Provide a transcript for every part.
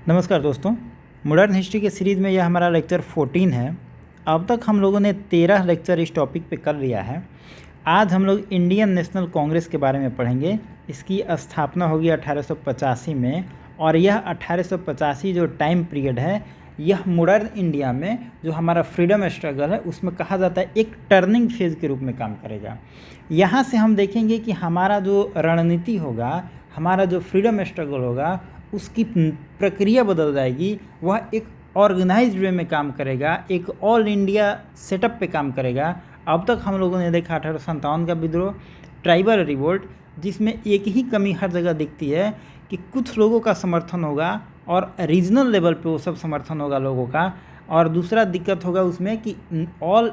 नमस्कार दोस्तों, modern history के सीरीज़ में यह हमारा लेक्चर 14 है। अब तक हम लोगों ने 13 लेक्चर इस टॉपिक पे कर लिया है। आज हम लोग इंडियन नेशनल कांग्रेस के बारे में पढ़ेंगे। इसकी स्थापना होगी 1885 में और यह 1885 जो टाइम पीरियड है, यह मॉडर्न इंडिया में जो हमारा फ्रीडम स्ट्रगल है उसमें कहा जाता है एक टर्निंग फेज़ के रूप में काम करेगा। यहाँ से हम देखेंगे कि हमारा जो रणनीति होगा, हमारा जो फ्रीडम स्ट्रगल होगा, उसकी प्रक्रिया बदल जाएगी। वह एक ऑर्गेनाइज्ड वे में काम करेगा, एक ऑल इंडिया सेटअप पे काम करेगा। अब तक हम लोगों ने देखा 1857 का विद्रोह, ट्राइबल रिवोल्ट, जिसमें एक ही कमी हर जगह दिखती है कि कुछ लोगों का समर्थन होगा और रीजनल लेवल पे वो सब समर्थन होगा लोगों का, और दूसरा दिक्कत होगा उसमें कि ऑल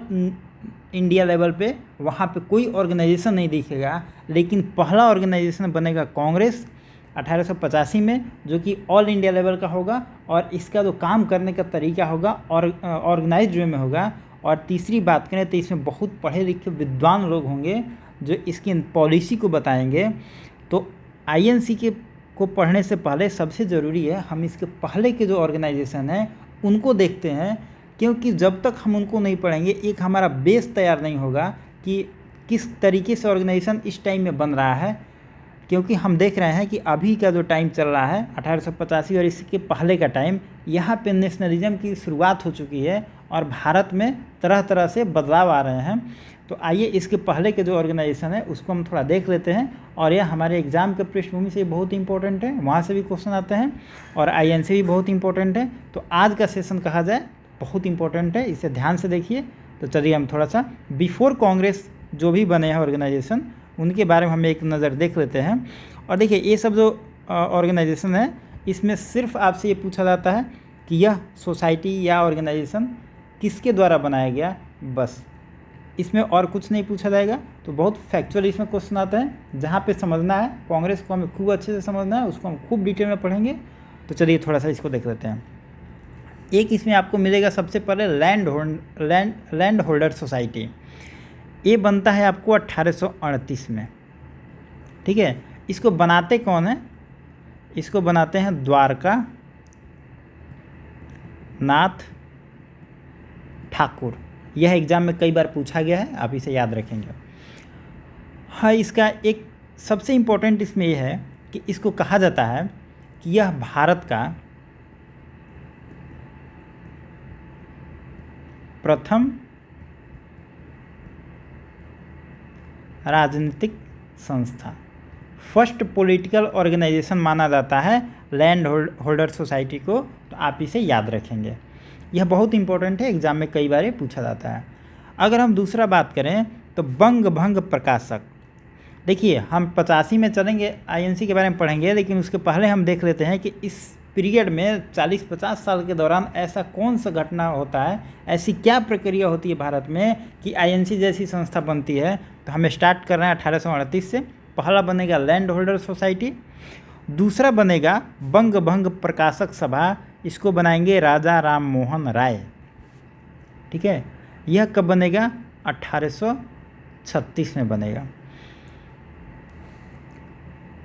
इंडिया लेवल पे वहाँ पे कोई ऑर्गेनाइजेशन नहीं दिखेगा। लेकिन पहला ऑर्गेनाइजेशन बनेगा कांग्रेस 1885 में, जो कि ऑल इंडिया लेवल का होगा और इसका जो काम करने का तरीका होगा और ऑर्गेनाइज्ड वे में होगा। और तीसरी बात करें तो इसमें बहुत पढ़े लिखे विद्वान लोग होंगे जो इसकी पॉलिसी को बताएंगे। तो आईएनसी को पढ़ने से पहले सबसे ज़रूरी है हम इसके पहले के जो ऑर्गेनाइजेशन हैं उनको देखते हैं, क्योंकि जब तक हम उनको नहीं पढ़ेंगे एक हमारा बेस तैयार नहीं होगा कि किस तरीके से ऑर्गेनाइजेशन इस टाइम में बन रहा है। क्योंकि हम देख रहे हैं कि अभी का जो टाइम चल रहा है 1885 और इसके पहले का टाइम, यहाँ पे नेशनलिज्म की शुरुआत हो चुकी है और भारत में तरह तरह से बदलाव आ रहे हैं। तो आइए इसके पहले के जो ऑर्गेनाइजेशन है उसको हम थोड़ा देख लेते हैं, और यह हमारे एग्ज़ाम के पृष्ठभूमि से बहुत इंपॉर्टेंट है, वहाँ से भी क्वेश्चन आते हैं और आईएनसी भी बहुत इंपॉर्टेंट है। तो आज का सेशन कहा जाए बहुत इंपॉर्टेंट है, इसे ध्यान से देखिए। तो चलिए हम थोड़ा सा बिफोर कांग्रेस जो भी बने हैं ऑर्गेनाइजेशन उनके बारे में हम एक नज़र देख लेते हैं। और देखिए ये सब जो ऑर्गेनाइजेशन है इसमें सिर्फ आपसे ये पूछा जाता है कि यह सोसाइटी या ऑर्गेनाइजेशन किसके द्वारा बनाया गया, बस इसमें और कुछ नहीं पूछा जाएगा। तो बहुत फैक्चुअल इसमें क्वेश्चन आता है, जहाँ पे समझना है कांग्रेस को हमें खूब अच्छे से समझना है, उसको हम खूब डिटेल में पढ़ेंगे। तो चलिए थोड़ा सा इसको देख लेते हैं। एक इसमें आपको मिलेगा सबसे पहले लैंड होल्डर सोसाइटी। ये बनता है आपको 1838 में, ठीक है। इसको बनाते कौन है? इसको बनाते हैं द्वारका नाथ ठाकुर। यह एग्ज़ाम में कई बार पूछा गया है, आप इसे याद रखेंगे। हाँ, इसका एक सबसे इम्पोर्टेंट इसमें यह है कि इसको कहा जाता है कि यह भारत का प्रथम राजनीतिक संस्था, फर्स्ट पॉलिटिकल ऑर्गेनाइजेशन माना जाता है लैंड होल्डर सोसाइटी को। तो आप इसे याद रखेंगे, यह बहुत इंपॉर्टेंट है, एग्जाम में कई बार ये पूछा जाता है। अगर हम दूसरा बात करें तो बंग भंग प्रकाशक। देखिए हम 85 में चलेंगे, आईएनसी के बारे में पढ़ेंगे, लेकिन उसके पहले हम देख लेते हैं कि इस पीरियड में 40-50 साल के दौरान ऐसा कौन सा घटना होता है, ऐसी क्या प्रक्रिया होती है भारत में कि आईएनसी जैसी संस्था बनती है। तो हम स्टार्ट कर रहे हैं 1838 से। पहला बनेगा लैंड होल्डर सोसाइटी, दूसरा बनेगा बंग भंग प्रकाशक सभा, इसको बनाएंगे राजा राम मोहन राय, ठीक है। यह कब बनेगा? 1836 में बनेगा।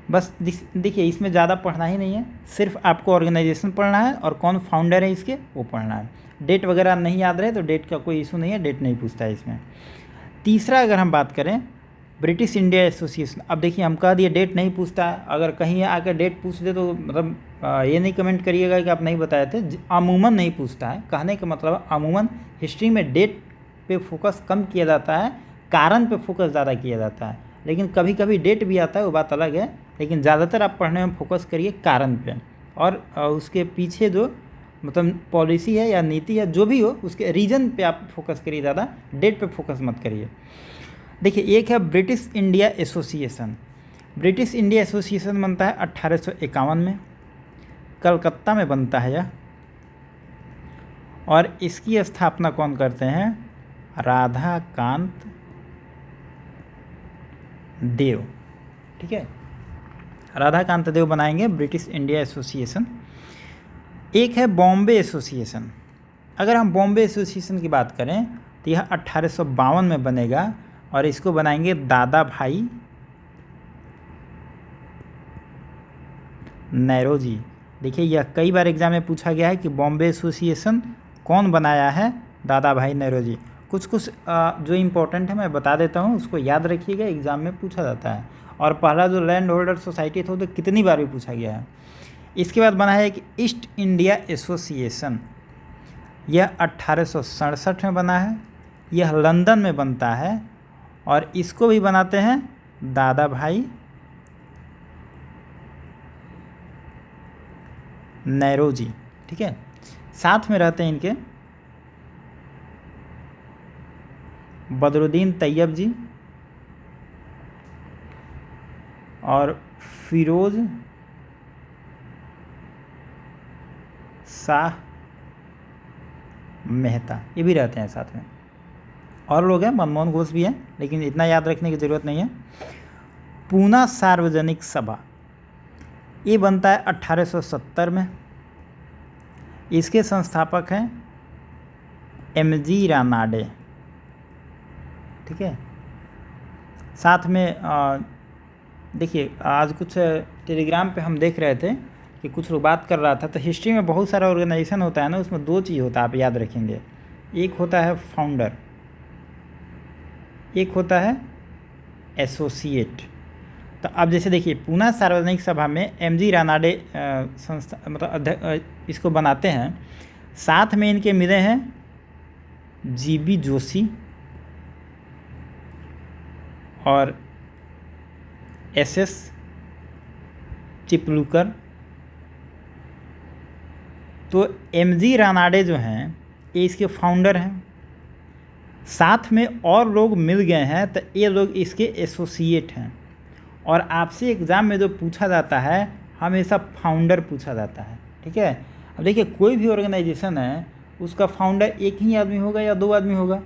बस देखिए इसमें ज़्यादा पढ़ना ही नहीं है, सिर्फ आपको ऑर्गेनाइजेशन पढ़ना है और कौन फाउंडर है इसके वो पढ़ना है। डेट वगैरह नहीं याद रहे तो डेट का कोई इशू नहीं है, डेट नहीं पूछता है इसमें। तीसरा अगर हम बात करें ब्रिटिश इंडिया एसोसिएशन। अब देखिए हम कह दिए डेट नहीं पूछता है, अगर कहीं आकर डेट पूछ दे तो मतलब ये नहीं कमेंट करिएगा कि आप नहीं बताए थे। अमूमन नहीं पूछता है, कहने का मतलब अमूमन हिस्ट्री में डेट पे फोकस कम किया जाता है, कारण पे फोकस ज़्यादा किया जाता है। लेकिन कभी कभी डेट भी आता है, वो बात अलग है, लेकिन ज़्यादातर आप पढ़ने में फोकस करिए कारण पे, और उसके पीछे जो मतलब पॉलिसी है या नीति है जो भी हो उसके रीजन पे आप फोकस करिए, ज़्यादा डेट पे फोकस मत करिए। देखिए एक है British India association. British India association बनता है 1851 में, कलकत्ता में बनता है यह, और इसकी स्थापना कौन करते हैं? राधाकांत देव, ठीक है। राधाकांत देव बनाएंगे ब्रिटिश इंडिया एसोसिएशन। एक है बॉम्बे एसोसिएशन। अगर हम बॉम्बे एसोसिएशन की बात करें तो यह 1852 में बनेगा और इसको बनाएंगे दादा भाई नौरोजी। देखिए यह कई बार एग्जाम में पूछा गया है कि बॉम्बे एसोसिएशन कौन बनाया है, दादा भाई नौरोजी। कुछ जो इम्पोर्टेंट है मैं बता देता हूँ, उसको याद रखिएगा, एग्ज़ाम में पूछा जाता है। और पहला जो लैंड होल्डर सोसाइटी था वो तो कितनी बार भी पूछा गया है। इसके बाद बना है एक ईस्ट इंडिया एसोसिएशन, यह 1867 में बना है, यह लंदन में बनता है और इसको भी बनाते हैं दादा भाई नौरोजी। ठीक है, साथ में रहते हैं इनके बदरुद्दीन तैयब जी और फिरोज शाह मेहता, ये भी रहते हैं साथ में। और लोग हैं, मनमोहन घोष भी हैं, लेकिन इतना याद रखने की ज़रूरत नहीं है। पूना सार्वजनिक सभा, ये बनता है 1870 में। इसके संस्थापक हैं एमजी रानाडे। ठीक है, साथ में देखिए आज कुछ टेलीग्राम पे हम देख रहे थे कि कुछ लोग बात कर रहा था, तो हिस्ट्री में बहुत सारा ऑर्गेनाइजेशन होता है ना, उसमें दो चीज़ होता है, आप याद रखेंगे। एक होता है फाउंडर, एक होता है एसोसिएट। तो अब जैसे देखिए पूना सार्वजनिक सभा में एमजी रानाडे संस्था मतलब इसको बनाते हैं। साथ में इनके मिले हैं जीबी जोशी और एसएस चिपलुकर। तो एमजी रानाडे जो हैं ये इसके फाउंडर हैं, साथ में और लोग मिल गए हैं, तो ये लोग इसके एसोसिएट हैं। और आपसे एग्ज़ाम में जो पूछा जाता है हमेशा फाउंडर पूछा जाता है। ठीक है, अब देखिए कोई भी ऑर्गेनाइजेशन है उसका फाउंडर एक ही आदमी होगा या दो आदमी होगा,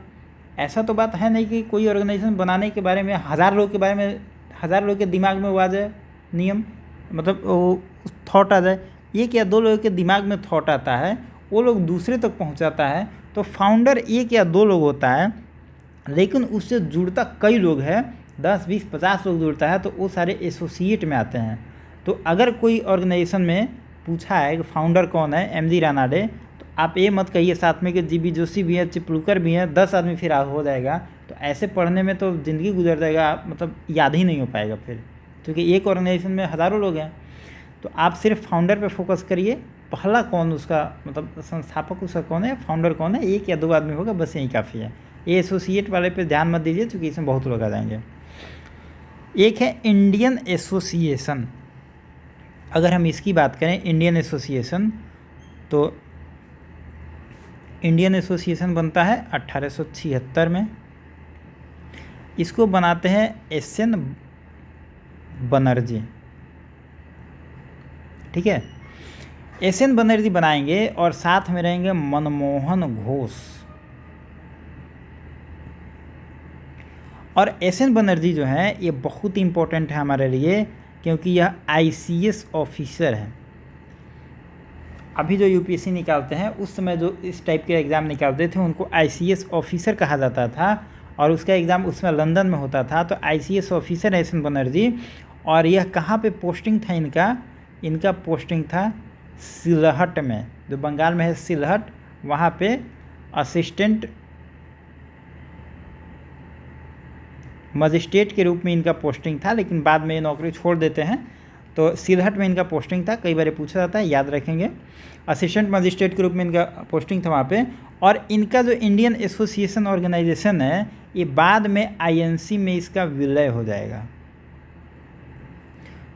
ऐसा तो बात है नहीं कि कोई ऑर्गेनाइजेशन बनाने के बारे में 1000 लोग के बारे में 1000 लोग के दिमाग में वो आ जाए नियम, मतलब वो थॉट आ जाए। एक या दो लोगों के दिमाग में थॉट आता है, वो लोग दूसरे तक पहुंचाता है। तो फाउंडर एक या दो लोग होता है, लेकिन उससे जुड़ता कई लोग हैं, 10, 20, 50 लोग जुड़ता है, तो वो सारे एसोसिएट में आते हैं। तो अगर कोई ऑर्गेनाइजेशन में पूछा है कि फाउंडर कौन है, एमजी रानाडे, तो आप ये मत कहिए साथ में कि जीबी जोशी भी है, चिपलुकर भी हैं, 10 आदमी फिर हो जाएगा। तो ऐसे पढ़ने में तो ज़िंदगी गुजर जाएगा, मतलब याद ही नहीं हो पाएगा फिर, क्योंकि एक ऑर्गेनाइजेशन में हज़ारों लोग हैं। तो आप सिर्फ फाउंडर पे फोकस करिए, पहला कौन उसका मतलब संस्थापक उसका कौन है, फाउंडर कौन है, एक या दो आदमी होगा, बस यही काफ़ी है। ये एसोसिएट वाले पे ध्यान मत दीजिए, क्योंकि इसमें बहुत लोग आ जाएंगे। एक है इंडियन एसोसिएशन। अगर हम इसकी बात करें इंडियन एसोसिएशन, तो इंडियन एसोसिएशन बनता है 1876 में। इसको बनाते हैं एस.एन. बनर्जी। ठीक है, एस.एन. बनर्जी बनाएंगे और साथ में रहेंगे मनमोहन घोष। और एस.एन. बनर्जी जो हैं ये बहुत इम्पोर्टेंट है हमारे लिए, क्योंकि यह आईसीएस ऑफिसर हैं। अभी जो यूपीएससी निकालते हैं उस समय जो इस टाइप के एग्ज़ाम निकालते थे उनको आईसीएस ऑफिसर कहा जाता था, और उसका एग्ज़ाम उसमें लंदन में होता था। तो आईसीएस ऑफिसर एस.एन. बनर्जी, और यह कहाँ पे पोस्टिंग था इनका पोस्टिंग था सिलहट में, जो बंगाल में है सिलहट, वहाँ पे असिस्टेंट मजिस्ट्रेट के रूप में इनका पोस्टिंग था, लेकिन बाद में ये नौकरी छोड़ देते हैं। तो सिलहट में इनका पोस्टिंग था, कई बार पूछा जाता है, याद रखेंगे। असिस्टेंट मजिस्ट्रेट के रूप में इनका पोस्टिंग था वहाँ पे। और इनका जो इंडियन एसोसिएशन ऑर्गेनाइजेशन है ये बाद में आईएनसी में इसका विलय हो जाएगा।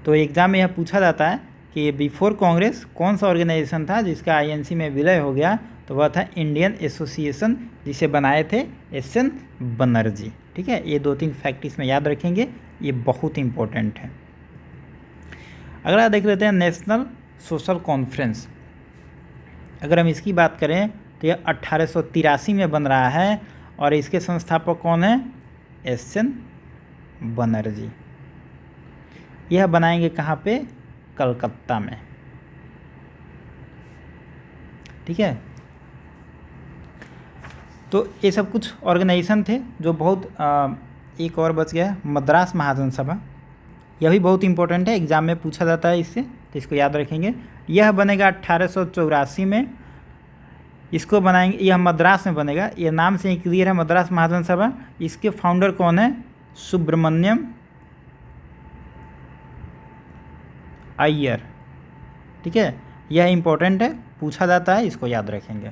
तो एग्ज़ाम में यह पूछा जाता है कि बिफोर कांग्रेस कौन सा ऑर्गेनाइजेशन था जिसका आईएनसी में विलय हो गया, तो वह था इंडियन एसोसिएशन, जिसे बनाए थे एस.एन. बनर्जी। ठीक है, ये 2-3 फैक्ट इसमें याद रखेंगे, ये बहुत इंपॉर्टेंट है। अगला देख लेते हैं नेशनल सोशल कॉन्फ्रेंस। अगर हम इसकी बात करें तो यह 1883 में बन रहा है, और इसके संस्थापक कौन है, एस.एन. बनर्जी। यह बनाएंगे कहाँ पे, कलकत्ता में। ठीक है, तो ये सब कुछ ऑर्गेनाइजेशन थे जो बहुत एक और बच गया, मद्रास महाजन सभा। यह भी बहुत इंपॉर्टेंट है, एग्ज़ाम में पूछा जाता है इससे, तो इसको याद रखेंगे। यह बनेगा 1884 में। इसको बनाएंगे, यह मद्रास में बनेगा, यह नाम से ही क्लियर है, मद्रास महाजन सभा। इसके फाउंडर कौन है? सुब्रमण्यम अय्यर। ठीक है, यह इंपॉर्टेंट है, पूछा जाता है, इसको याद रखेंगे।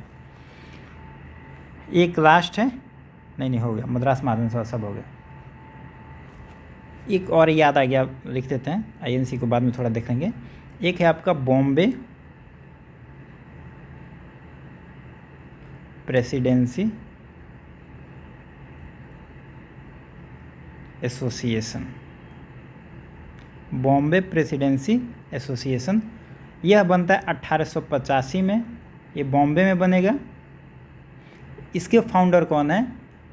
एक लास्ट है, नहीं हो गया, मद्रास महाजन सभा सब हो गया। एक और याद आ गया, लिख देते हैं, आईएनसी को बाद में थोड़ा देख लेंगे। एक है आपका Bombay presidency association, Bombay presidency association. यह बनता है 1885 में, ये बॉम्बे में बनेगा। इसके फाउंडर कौन है?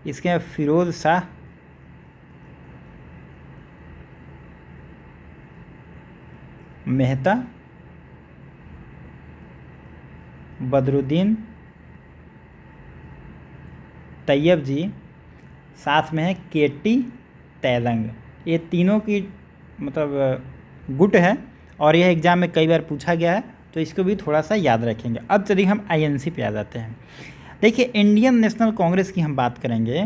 इसके फिरोज शाह मेहता, बदरुद्दीन तैयब जी, साथ में है केटी तैलंग। ये तीनों की मतलब गुट है और यह एग्ज़ाम में कई बार पूछा गया है, तो इसको भी थोड़ा सा याद रखेंगे। अब चलिए हम आईएनसी पे आ जाते हैं। देखिए, इंडियन नेशनल कांग्रेस की हम बात करेंगे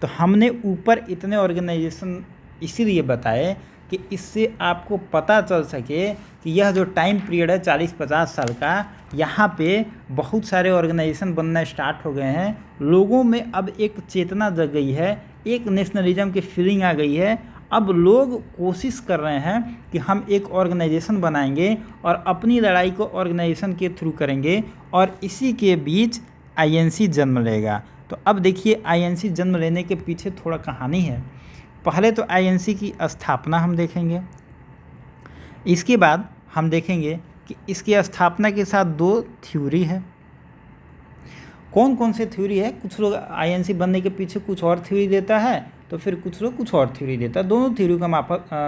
तो हमने ऊपर इतने ऑर्गेनाइजेशन इसीलिए बताए कि इससे आपको पता चल सके कि यह जो टाइम पीरियड है 40-50 साल का, यहाँ पे बहुत सारे ऑर्गेनाइजेशन बनना स्टार्ट हो गए हैं। लोगों में अब एक चेतना जग गई है, एक नेशनलिज्म की फीलिंग आ गई है। अब लोग कोशिश कर रहे हैं कि हम एक ऑर्गेनाइजेशन बनाएंगे और अपनी लड़ाई को ऑर्गेनाइजेशन के थ्रू करेंगे, और इसी के बीच आईएनसी जन्म लेगा। तो अब देखिए, आईएनसी जन्म लेने के पीछे थोड़ा कहानी है। पहले तो आईएनसी की स्थापना हम देखेंगे, इसके बाद हम देखेंगे कि इसकी स्थापना के साथ 2 थ्योरी है। कौन कौन से थ्योरी है? कुछ लोग आईएनसी बनने के पीछे कुछ और थ्योरी देता है, तो फिर कुछ लोग कुछ और थ्योरी देता है। दोनों थ्योरी को हम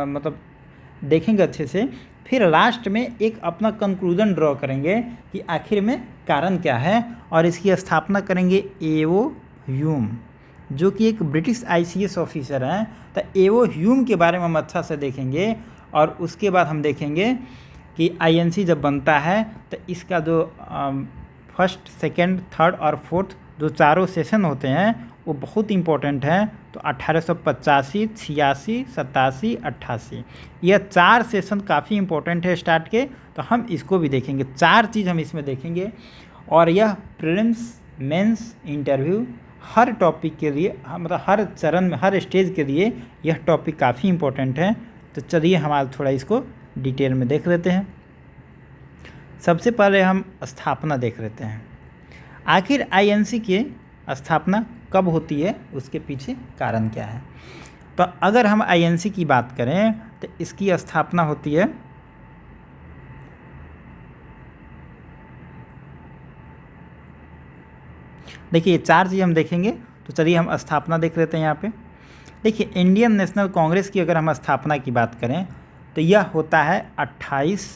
मतलब देखेंगे अच्छे से। फिर लास्ट में एक अपना कंक्लूजन ड्रॉ करेंगे कि आखिर में कारण क्या है, और इसकी स्थापना करेंगे एओ ह्यूम, जो कि एक ब्रिटिश आईसीएस ऑफिसर हैं। तो एओ ह्यूम के बारे में हम अच्छा से देखेंगे, और उसके बाद हम देखेंगे कि आईएनसी जब बनता है तो इसका जो फर्स्ट, सेकंड, थर्ड और फोर्थ जो चारों सेशन होते हैं वो बहुत इंपॉर्टेंट हैं। तो 1885, 86, 87, 88, यह 4 सेशन काफ़ी इंपॉर्टेंट है स्टार्ट के, तो हम इसको भी देखेंगे। 4 चीज़ हम इसमें देखेंगे, और यह प्रीलिम्स, मेंस, इंटरव्यू हर टॉपिक के लिए, मतलब हर चरण में, हर स्टेज के लिए यह टॉपिक काफ़ी इंपॉर्टेंट है। तो चलिए हम आज थोड़ा इसको डिटेल में देख लेते हैं। सबसे पहले हम स्थापना देख लेते हैं। आखिर आईएनसी की स्थापना कब होती है, उसके पीछे कारण क्या है? तो अगर हम आईएनसी की बात करें तो इसकी स्थापना होती है देखिए, 4 चीज़ हम देखेंगे। तो चलिए हम स्थापना देख लेते हैं यहाँ पे। देखिए, इंडियन नेशनल कांग्रेस की अगर हम स्थापना की बात करें तो यह होता है 28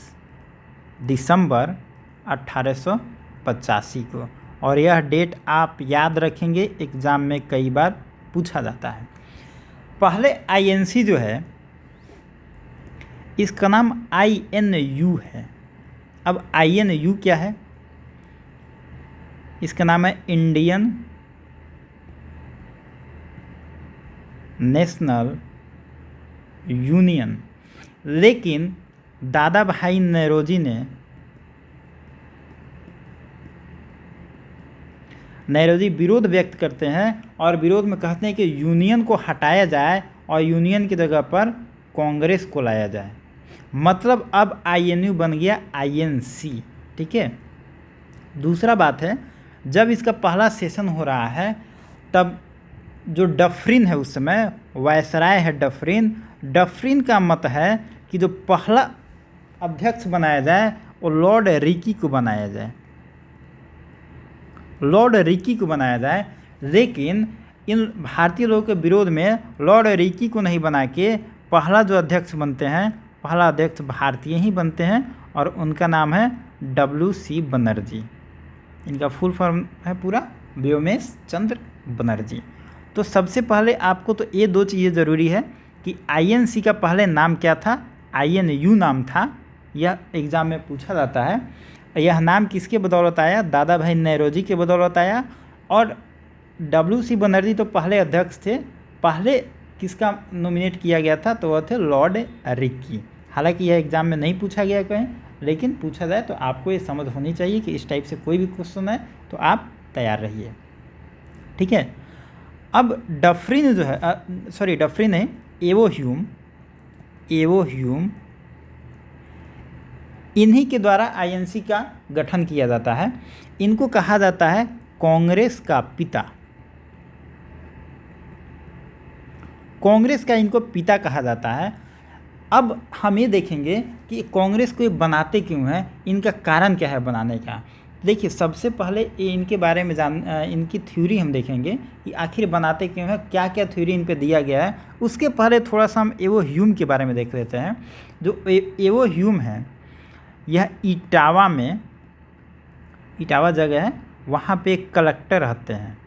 दिसंबर 1885 को, और यह डेट आप याद रखेंगे, एग्ज़ाम में कई बार पूछा जाता है। पहले आईएनसी जो है इसका नाम आईएनयू है। अब आईएनयू क्या है? इसका नाम है इंडियन नेशनल यूनियन। लेकिन दादा भाई नौरोजी विरोध व्यक्त करते हैं, और विरोध में कहते हैं कि यूनियन को हटाया जाए और यूनियन की जगह पर कांग्रेस को लाया जाए। मतलब अब आईएनयू बन गया आईएनसी। ठीक है। दूसरा बात है, जब इसका पहला सेशन हो रहा है तब जो डफरिन है, उस समय वायसराय है डफरिन का मत है कि जो पहला अध्यक्ष बनाया जाए वो लॉर्ड रिकी को बनाया जाए। लेकिन इन भारतीय लोगों के विरोध में लॉर्ड रिकी को नहीं बना के पहला जो अध्यक्ष बनते हैं, पहला अध्यक्ष भारतीय ही बनते हैं, और उनका नाम है WC बनर्जी। इनका फुल फॉर्म है पूरा व्योमेश चंद्र बनर्जी। तो सबसे पहले आपको तो ये 2 चीज़ें ज़रूरी है कि आईएनसी का पहले नाम क्या था, आईएनयू नाम था, यह एग्ज़ाम में पूछा जाता है। यह नाम किसके बदौलत आया? दादा भाई नौरोजी के बदौलत आया। और WC बनर्जी तो पहले अध्यक्ष थे। पहले किसका नॉमिनेट किया गया था? तो वह थे लॉर्ड रिकी। हालांकि यह एग्ज़ाम में नहीं पूछा गया कहीं, लेकिन पूछा जाए तो आपको ये समझ होनी चाहिए कि इस टाइप से कोई भी क्वेश्चन है तो आप तैयार रहिए। ठीक है। अब डफरिन जो है, डफरिन है, एवो ह्यूम इन्हीं के द्वारा INC का गठन किया जाता है। इनको कहा जाता है कांग्रेस का पिता। कांग्रेस का इनको पिता कहा जाता है। अब हम ये देखेंगे कि कांग्रेस को ये बनाते क्यों हैं, इनका कारण क्या है बनाने का। देखिए, सबसे पहले इनके बारे में इनकी थ्योरी हम देखेंगे कि आखिर बनाते क्यों हैं, क्या क्या थ्योरी इन पे दिया गया है। उसके पहले थोड़ा सा हम एवो ह्यूम के बारे में देख लेते हैं। जो एवो ह्यूम है, यह इटावा जगह है, वहाँ पे एक कलेक्टर रहते हैं।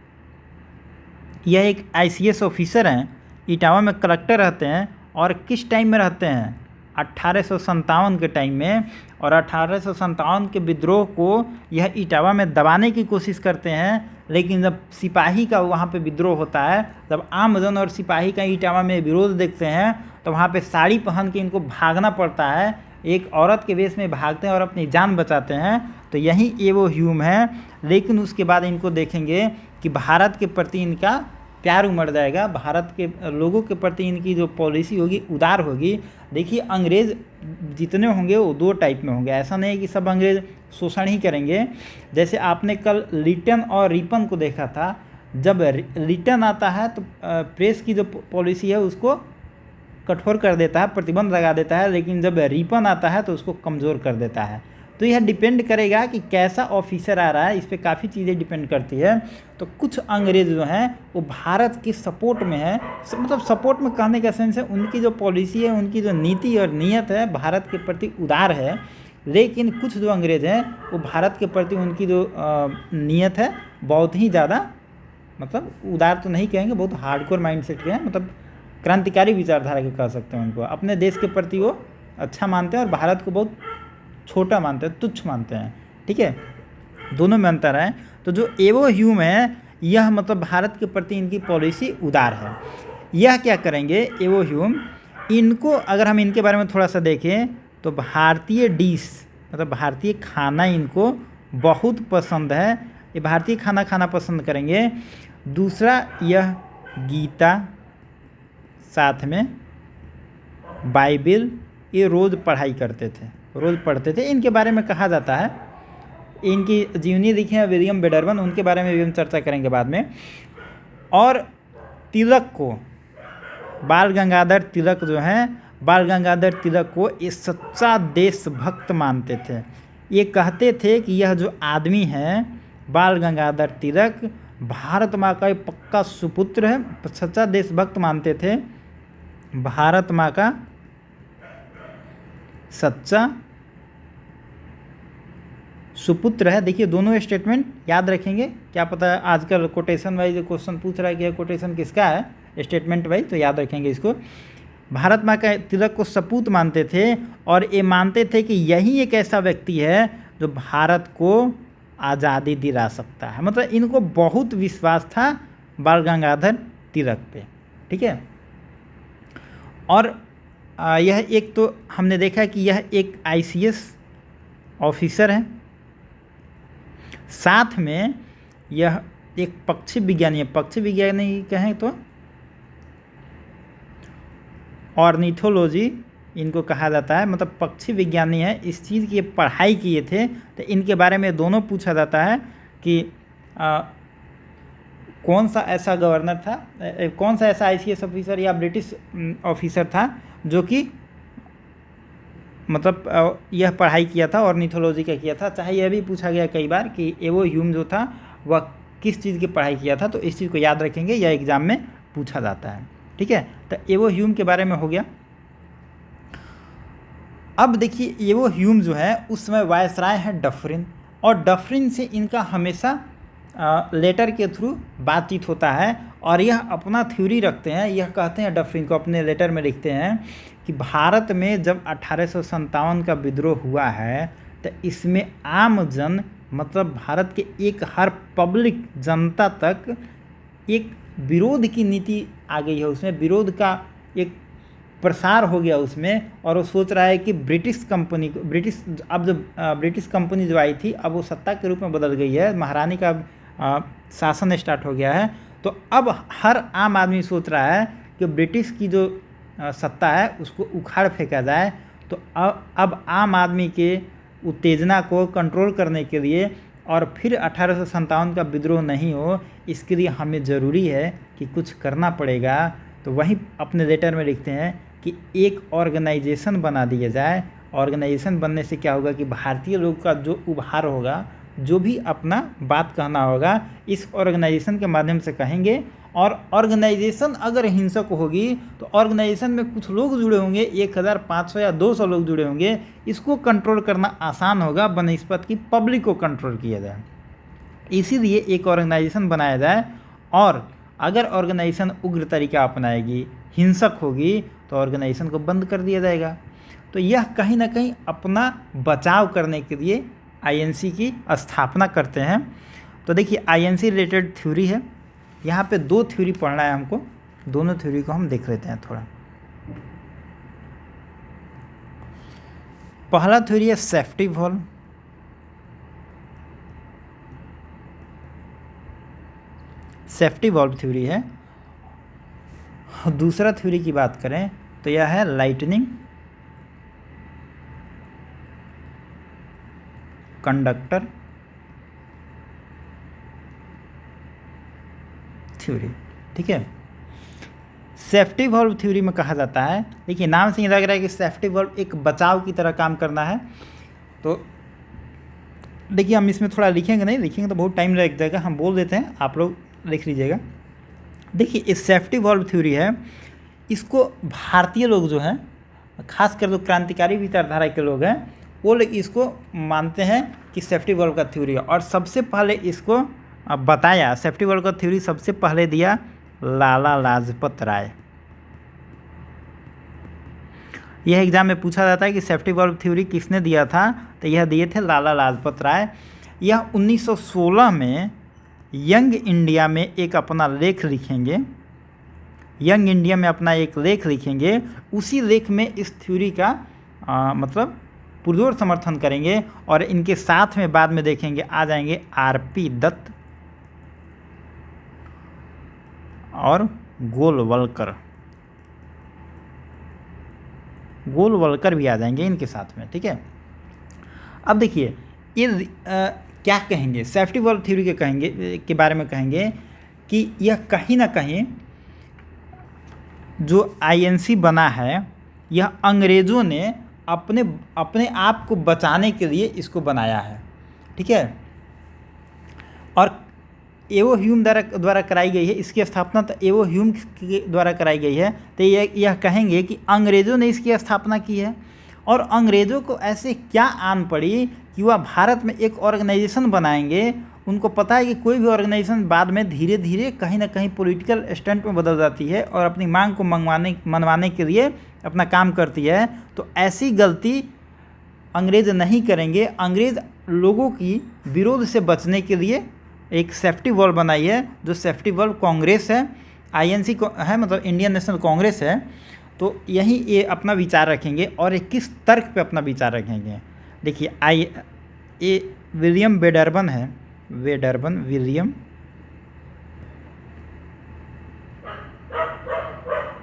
यह एक ICS ऑफिसर हैं, इटावा में कलेक्टर रहते हैं। और किस टाइम में रहते हैं? 1857 के टाइम में। और 1857 के विद्रोह को यह इटावा में दबाने की कोशिश करते हैं। लेकिन जब सिपाही का वहाँ पे विद्रोह होता है, जब आमजन और सिपाही का इटावा में विरोध देखते हैं, तो वहाँ पे साड़ी पहन के इनको भागना पड़ता है। एक औरत के वेश में भागते हैं और अपनी जान बचाते हैं। तो यही एवो ह्यूम है। लेकिन उसके बाद इनको देखेंगे कि भारत के प्रति इनका प्यार उमड़ जाएगा। भारत के लोगों के प्रति इनकी जो पॉलिसी होगी उदार होगी। देखिए, अंग्रेज़ जितने होंगे वो दो टाइप में होंगे। ऐसा नहीं है कि सब अंग्रेज़ शोषण ही करेंगे। जैसे आपने कल लिटन और रिपन को देखा था। जब लिटन आता है तो प्रेस की जो पॉलिसी है उसको कठोर कर देता है, प्रतिबंध लगा देता है। लेकिन जब रिपन आता है तो उसको कमज़ोर कर देता है। तो यह डिपेंड करेगा कि कैसा ऑफिसर आ रहा है, इस पर काफ़ी चीज़ें डिपेंड करती है। तो कुछ अंग्रेज़ जो हैं वो भारत के सपोर्ट में है। मतलब सपोर्ट में कहने का सेंस है, उनकी जो पॉलिसी है, उनकी जो नीति और नीयत है भारत के प्रति उदार है। लेकिन कुछ जो अंग्रेज़ हैं वो भारत के प्रति उनकी जो नीयत है बहुत ही ज़्यादा, मतलब उदार तो नहीं कहेंगे, बहुत हार्डकोर माइंडसेट के हैं। मतलब क्रांतिकारी विचारधारा के कह सकते हैं उनको। अपने देश के प्रति वो अच्छा मानते हैं और भारत को बहुत छोटा मानते हैं, तुच्छ मानते हैं। ठीक है, दोनों में अंतर है। तो जो एवो ह्यूम है, यह मतलब भारत के प्रति इनकी पॉलिसी उदार है। यह क्या करेंगे एवो ह्यूम, इनको अगर हम इनके बारे में थोड़ा सा देखें तो भारतीय डिश, मतलब भारतीय खाना इनको बहुत पसंद है। ये भारतीय खाना खाना पसंद करेंगे। दूसरा, यह गीता, साथ में बाइबिल, ये रोज़ पढ़ाई करते थे, रोज़ पढ़ते थे। इनके बारे में कहा जाता है, इनकी जीवनी लिखे हैं विलियम बेडरमन, उनके बारे में भी हम चर्चा करेंगे बाद में। और तिलक को, बाल गंगाधर तिलक जो हैं, बाल गंगाधर तिलक को ये सच्चा देशभक्त मानते थे। ये कहते थे कि यह जो आदमी है बाल गंगाधर तिलक भारत माँ का पक्का सुपुत्र है। सच्चा देशभक्त मानते थे, भारत माँ का सच्चा सुपुत्र है। देखिए, दोनों स्टेटमेंट याद रखेंगे। क्या पता आजकल कोटेशन वाइज क्वेश्चन पूछ रहा है कि यह कोटेशन किसका है, स्टेटमेंट वाइज, तो याद रखेंगे इसको। भारत माँ का तिलक को सपूत मानते थे और ये मानते थे कि यही एक ऐसा व्यक्ति है जो भारत को आज़ादी दिला सकता है। मतलब इनको बहुत विश्वास था बाल गंगाधर तिलक पे। ठीक है। और यह एक तो हमने देखा कि यह एक ICS ऑफिसर है, साथ में यह एक पक्षी विज्ञानी है। पक्षी विज्ञानी कहें तो ऑर्निथोलॉजी इनको कहा जाता है, मतलब पक्षी विज्ञानी है। इस चीज़ की पढ़ाई किए थे। तो इनके बारे में दोनों पूछा जाता है कि कौन सा ऐसा गवर्नर था, कौन सा ऐसा ICS ऑफिसर या ब्रिटिश ऑफिसर था जो कि मतलब यह पढ़ाई किया था, ऑर्निथोलॉजी का किया था। चाहे यह भी पूछा गया कई बार कि एवो ह्यूम जो था वह किस चीज़ की पढ़ाई किया था। तो इस चीज़ को याद रखेंगे, यह एग्ज़ाम में पूछा जाता है। ठीक है, तो एवो ह्यूम के बारे में हो गया। अब देखिए, एवो ह्यूम जो है उस समय वायसराय है डफरिन, और डफरिन से इनका हमेशा लेटर के थ्रू बातचीत होता है। और यह अपना थ्योरी रखते हैं। यह कहते हैं, डफरिन को अपने लेटर में लिखते हैं कि भारत में जब 1857 का विद्रोह हुआ है तो इसमें आम जन मतलब भारत के एक हर पब्लिक जनता तक एक विरोध की नीति आ गई है, उसमें विरोध का एक प्रसार हो गया उसमें। और वो सोच रहा है कि ब्रिटिश कंपनी जो आई थी अब वो सत्ता के रूप में बदल गई है, महारानी का शासन स्टार्ट हो गया है। तो अब हर आम आदमी सोच रहा है कि ब्रिटिश की जो सत्ता है उसको उखाड़ फेंका जाए। तो अब आम आदमी के उत्तेजना को कंट्रोल करने के लिए और फिर 1857 का विद्रोह नहीं हो, इसके लिए हमें ज़रूरी है कि कुछ करना पड़ेगा। तो वहीं अपने लेटर में लिखते हैं कि एक ऑर्गेनाइजेशन बना दिया जाए। ऑर्गेनाइजेशन बनने से क्या होगा कि भारतीय लोग का जो उभार होगा, जो भी अपना बात कहना होगा, इस ऑर्गेनाइजेशन के माध्यम से कहेंगे। और ऑर्गेनाइजेशन अगर हिंसक होगी तो ऑर्गेनाइजेशन में कुछ लोग जुड़े होंगे, 1500 या 200 लोग जुड़े होंगे, इसको कंट्रोल करना आसान होगा बनस्पत की पब्लिक को कंट्रोल किया जाए। इसीलिए एक ऑर्गेनाइजेशन बनाया जाए। और अगर ऑर्गेनाइजेशन उग्र तरीका अपनाएगी, हिंसक होगी, तो ऑर्गेनाइजेशन को बंद कर दिया जाएगा। तो यह कहीं ना कहीं अपना बचाव करने के लिए आईएनसी की स्थापना करते हैं। तो देखिए आईएनसी रिलेटेड थ्योरी है, यहाँ पे 2 थ्योरी पढ़ना है हमको, दोनों थ्योरी को हम देख लेते हैं थोड़ा। पहला थ्योरी है safety valve. Safety valve theory है। दूसरा थ्योरी की बात करें तो यह है लाइटनिंग कंडक्टर थ्योरी। ठीक है, सेफ्टी वॉल्व थ्योरी में कहा जाता है, देखिए नाम से ही लग रहा है कि सेफ्टी वॉल्व एक बचाव की तरह काम करना है। तो देखिए हम इसमें थोड़ा लिखेंगे, नहीं लिखेंगे तो बहुत टाइम लग जाएगा, हम बोल देते हैं, आप लोग लिख लीजिएगा। देखिए इस सेफ्टी वॉल्व थ्योरी है, इसको भारतीय लोग जो हैं, खासकर जो क्रांतिकारी विचारधारा के लोग हैं, वो लोग इसको मानते हैं कि सेफ्टी वॉल्व का थ्योरी है। और सबसे पहले इसको बताया, सेफ्टी वॉल्व का थ्योरी सबसे पहले दिया लाला लाजपत राय। यह एग्जाम में पूछा जाता है कि सेफ्टी वॉल्व थ्योरी किसने दिया था, तो यह दिए थे लाला लाजपत राय। यह 1916 में यंग इंडिया में एक अपना लेख लिखेंगे, यंग इंडिया में अपना एक लेख लिखेंगे। उसी लेख में इस थ्योरी का मतलब पुरजोर समर्थन करेंगे। और इनके साथ में बाद में देखेंगे आ जाएंगे आरपी दत्त और गोलवलकर भी आ जाएंगे इनके साथ में। ठीक है, अब देखिए ये क्या कहेंगे, सेफ्टी वॉल्व थ्योरी के बारे में कहेंगे कि यह कहीं ना कहीं जो आईएनसी बना है, यह अंग्रेज़ों ने अपने आप को बचाने के लिए इसको बनाया है। ठीक है, और एवो ह्यूम द्वारा कराई गई है, इसकी स्थापना तो एवो ह्यूम के द्वारा कराई गई है। तो यह कहेंगे कि अंग्रेज़ों ने इसकी स्थापना की है। और अंग्रेज़ों को ऐसे क्या आन पड़ी कि वह भारत में एक ऑर्गेनाइजेशन बनाएंगे। उनको पता है कि कोई भी ऑर्गेनाइजेशन बाद में धीरे धीरे कहीं ना कहीं पॉलिटिकल स्टंट में बदल जाती है और अपनी मांग को मनवाने के लिए अपना काम करती है। तो ऐसी गलती अंग्रेज़ नहीं करेंगे। अंग्रेज़ लोगों की विरोध से बचने के लिए एक सेफ्टी वॉल्व बनाई है, जो सेफ्टी वॉल्व कांग्रेस है, आईएनसी को है, मतलब इंडियन नेशनल कांग्रेस है। तो यही ये अपना विचार रखेंगे और ये किस तर्क पे अपना विचार रखेंगे। देखिए ये विलियम वेडरबन है, विलियम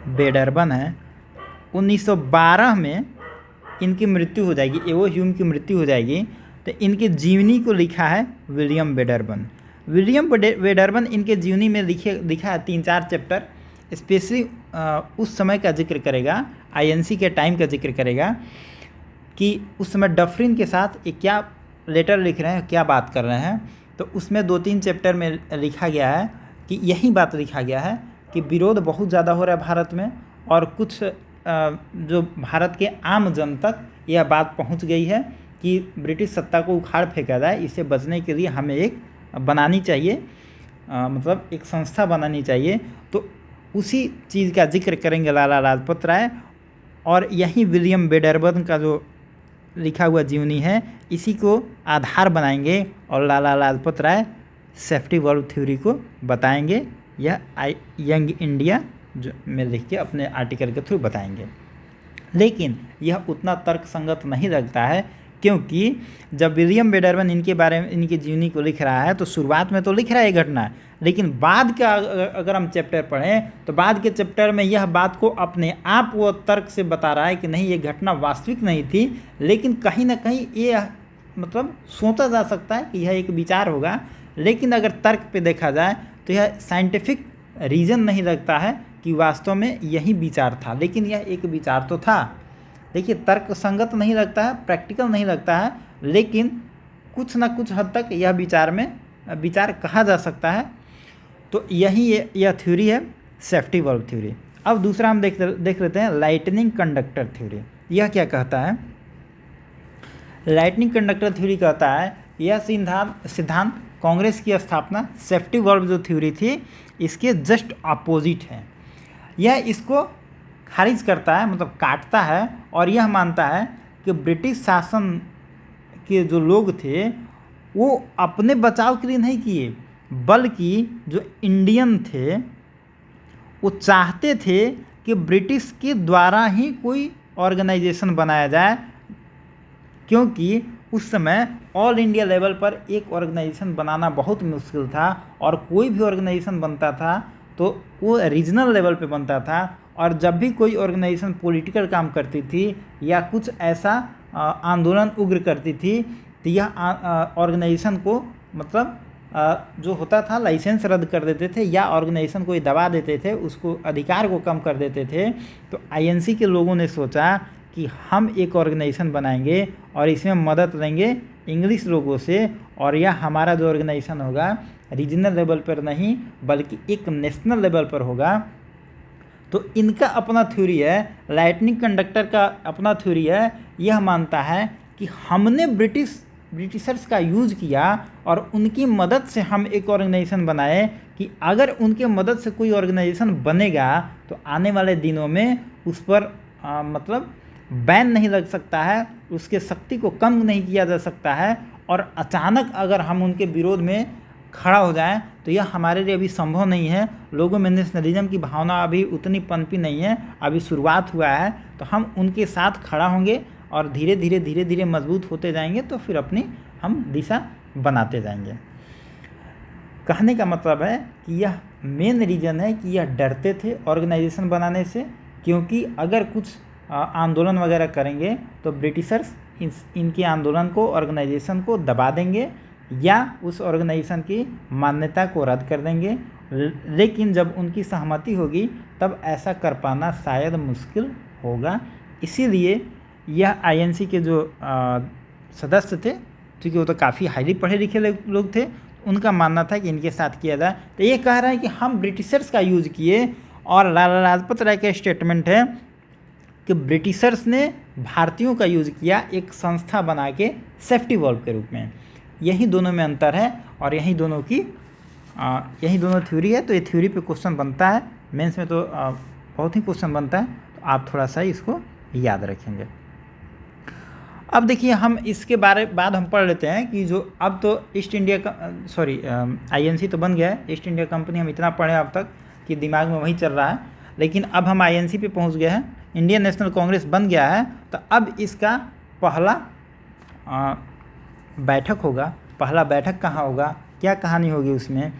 वेडरबन है। 1912 में इनकी मृत्यु हो जाएगी, एवो ह्यूम की मृत्यु हो जाएगी। तो इनके जीवनी को लिखा है विलियम वेडरबन इनके जीवनी में लिखा है 3-4 चैप्टर। स्पेशली उस समय का जिक्र करेगा, आईएनसी के टाइम का जिक्र करेगा कि उस समय डफरिन के साथ एक क्या लेटर लिख रहे हैं, क्या बात कर रहे हैं। तो उसमें 2-3 चैप्टर में लिखा गया है कि यही बात लिखा गया है कि विरोध बहुत ज़्यादा हो रहा है भारत में, और कुछ जो भारत के आम जन तक यह बात पहुंच गई है कि ब्रिटिश सत्ता को उखाड़ फेंका जाए। इससे बचने के लिए हमें एक बनानी चाहिए, मतलब एक संस्था बनानी चाहिए। तो उसी चीज़ का जिक्र करेंगे लाला लाजपत राय। और यही विलियम बेडरबर्न का जो लिखा हुआ जीवनी है इसी को आधार बनाएंगे और Lala Lajpat Rai safety valve theory को बताएंगे। यह यंग इंडिया जो में लिख के अपने आर्टिकल के थ्रू बताएंगे। लेकिन यह उतना तर्कसंगत नहीं लगता है, क्योंकि जब विलियम बेडरबर्न इनके बारे में इनकी जीवनी को लिख रहा है तो शुरुआत में तो लिख रहा है ये घटना, लेकिन बाद का अगर हम चैप्टर पढ़ें तो बाद के चैप्टर में यह बात को अपने आप वो तर्क से बता रहा है कि नहीं ये घटना वास्तविक नहीं थी, लेकिन कहीं ना कहीं ये मतलब सोचा जा सकता है कि यह एक विचार होगा। लेकिन अगर तर्क पे देखा जाए तो यह साइंटिफिक रीज़न नहीं लगता है कि वास्तव में यही विचार था, लेकिन यह एक विचार तो था। देखिए तर्क संगत नहीं लगता है, प्रैक्टिकल नहीं लगता है, लेकिन कुछ ना कुछ हद तक यह विचार कहा जा सकता है। तो यह थ्योरी है सेफ्टी वॉल्व थ्योरी। अब दूसरा हम देख लेते हैं लाइटनिंग कंडक्टर थ्योरी। यह क्या कहता है? लाइटनिंग कंडक्टर थ्योरी कहता है यह सिद्धांत कांग्रेस की स्थापना सेफ्टी वॉल्व जो थ्योरी थी इसके जस्ट अपोजिट है। यह इसको खारिज करता है, मतलब काटता है, और यह मानता है कि ब्रिटिश शासन के जो लोग थे वो अपने बचाव के लिए नहीं किए, बल्कि जो इंडियन थे वो चाहते थे कि ब्रिटिश के द्वारा ही कोई ऑर्गेनाइजेशन बनाया जाए, क्योंकि उस समय ऑल इंडिया लेवल पर एक ऑर्गेनाइजेशन बनाना बहुत मुश्किल था, और कोई भी ऑर्गेनाइजेशन बनता था तो वो रीजनल लेवल पे बनता था, और जब भी कोई ऑर्गेनाइजेशन पॉलिटिकल काम करती थी या कुछ ऐसा आंदोलन उग्र करती थी तो यह ऑर्गेनाइजेशन को मतलब जो होता था लाइसेंस रद्द कर देते थे या ऑर्गेनाइजेशन को दबा देते थे, उसको अधिकार को कम कर देते थे। तो आईएनसी के लोगों ने सोचा कि हम एक ऑर्गेनाइजेशन बनाएंगे और इसमें मदद लेंगे इंग्लिश लोगों से, और यह हमारा जो ऑर्गेनाइजेशन होगा रीजनल लेवल पर नहीं बल्कि एक नेशनल लेवल पर होगा। तो इनका अपना थ्योरी है, लाइटनिंग कंडक्टर का अपना थ्योरी है। यह मानता है कि हमने ब्रिटिशर्स का यूज़ किया और उनकी मदद से हम एक ऑर्गेनाइजेशन बनाए कि अगर उनके मदद से कोई ऑर्गेनाइजेशन बनेगा तो आने वाले दिनों में उस पर मतलब बैन नहीं लग सकता है, उसके शक्ति को कम नहीं किया जा सकता है, और अचानक अगर हम उनके विरोध में खड़ा हो जाएं तो यह हमारे लिए अभी संभव नहीं है। लोगों में नेशनलिज्म की भावना अभी उतनी पनपी नहीं है, अभी शुरुआत हुआ है, तो हम उनके साथ खड़ा होंगे और धीरे धीरे मजबूत होते जाएंगे, तो फिर अपनी हम दिशा बनाते जाएंगे। कहने का मतलब है कि यह मेन रीज़न है कि यह डरते थे ऑर्गेनाइजेशन बनाने से, क्योंकि अगर कुछ आंदोलन वगैरह करेंगे तो ब्रिटिशर्स इनके आंदोलन को ऑर्गेनाइजेशन को दबा देंगे या उस ऑर्गेनाइजेशन की मान्यता को रद्द कर देंगे। लेकिन जब उनकी सहमति होगी तब ऐसा कर पाना शायद मुश्किल होगा। इसीलिए यह आईएनसी के जो सदस्य थे, क्योंकि वो तो काफ़ी हाईली पढ़े लिखे लोग थे, उनका मानना था कि इनके साथ किया जाए। तो ये कह रहा है कि हम ब्रिटिशर्स का यूज़ किए, और लाला लाजपत राय का स्टेटमेंट है कि ब्रिटिशर्स ने भारतीयों का यूज़ किया एक संस्था बना के सेफ्टी वॉल्व के रूप में। यही दोनों में अंतर है, और यही दोनों थ्योरी है। तो ये थ्योरी पे क्वेश्चन बनता है मेंस में, तो बहुत ही क्वेश्चन बनता है, तो आप थोड़ा सा इसको याद रखेंगे। अब देखिए हम इसके बाद हम पढ़ लेते हैं कि जो अब तो आईएनसी तो बन गया है, ईस्ट इंडिया कंपनी हम इतना पढ़े अब तक कि दिमाग में वही चल रहा है, लेकिन अब हम आईएनसी पे पहुंच गए हैं, इंडियन नेशनल कांग्रेस बन गया है। तो अब इसका पहला बैठक होगा। पहला बैठक कहाँ होगा, क्या कहानी होगी उसमें,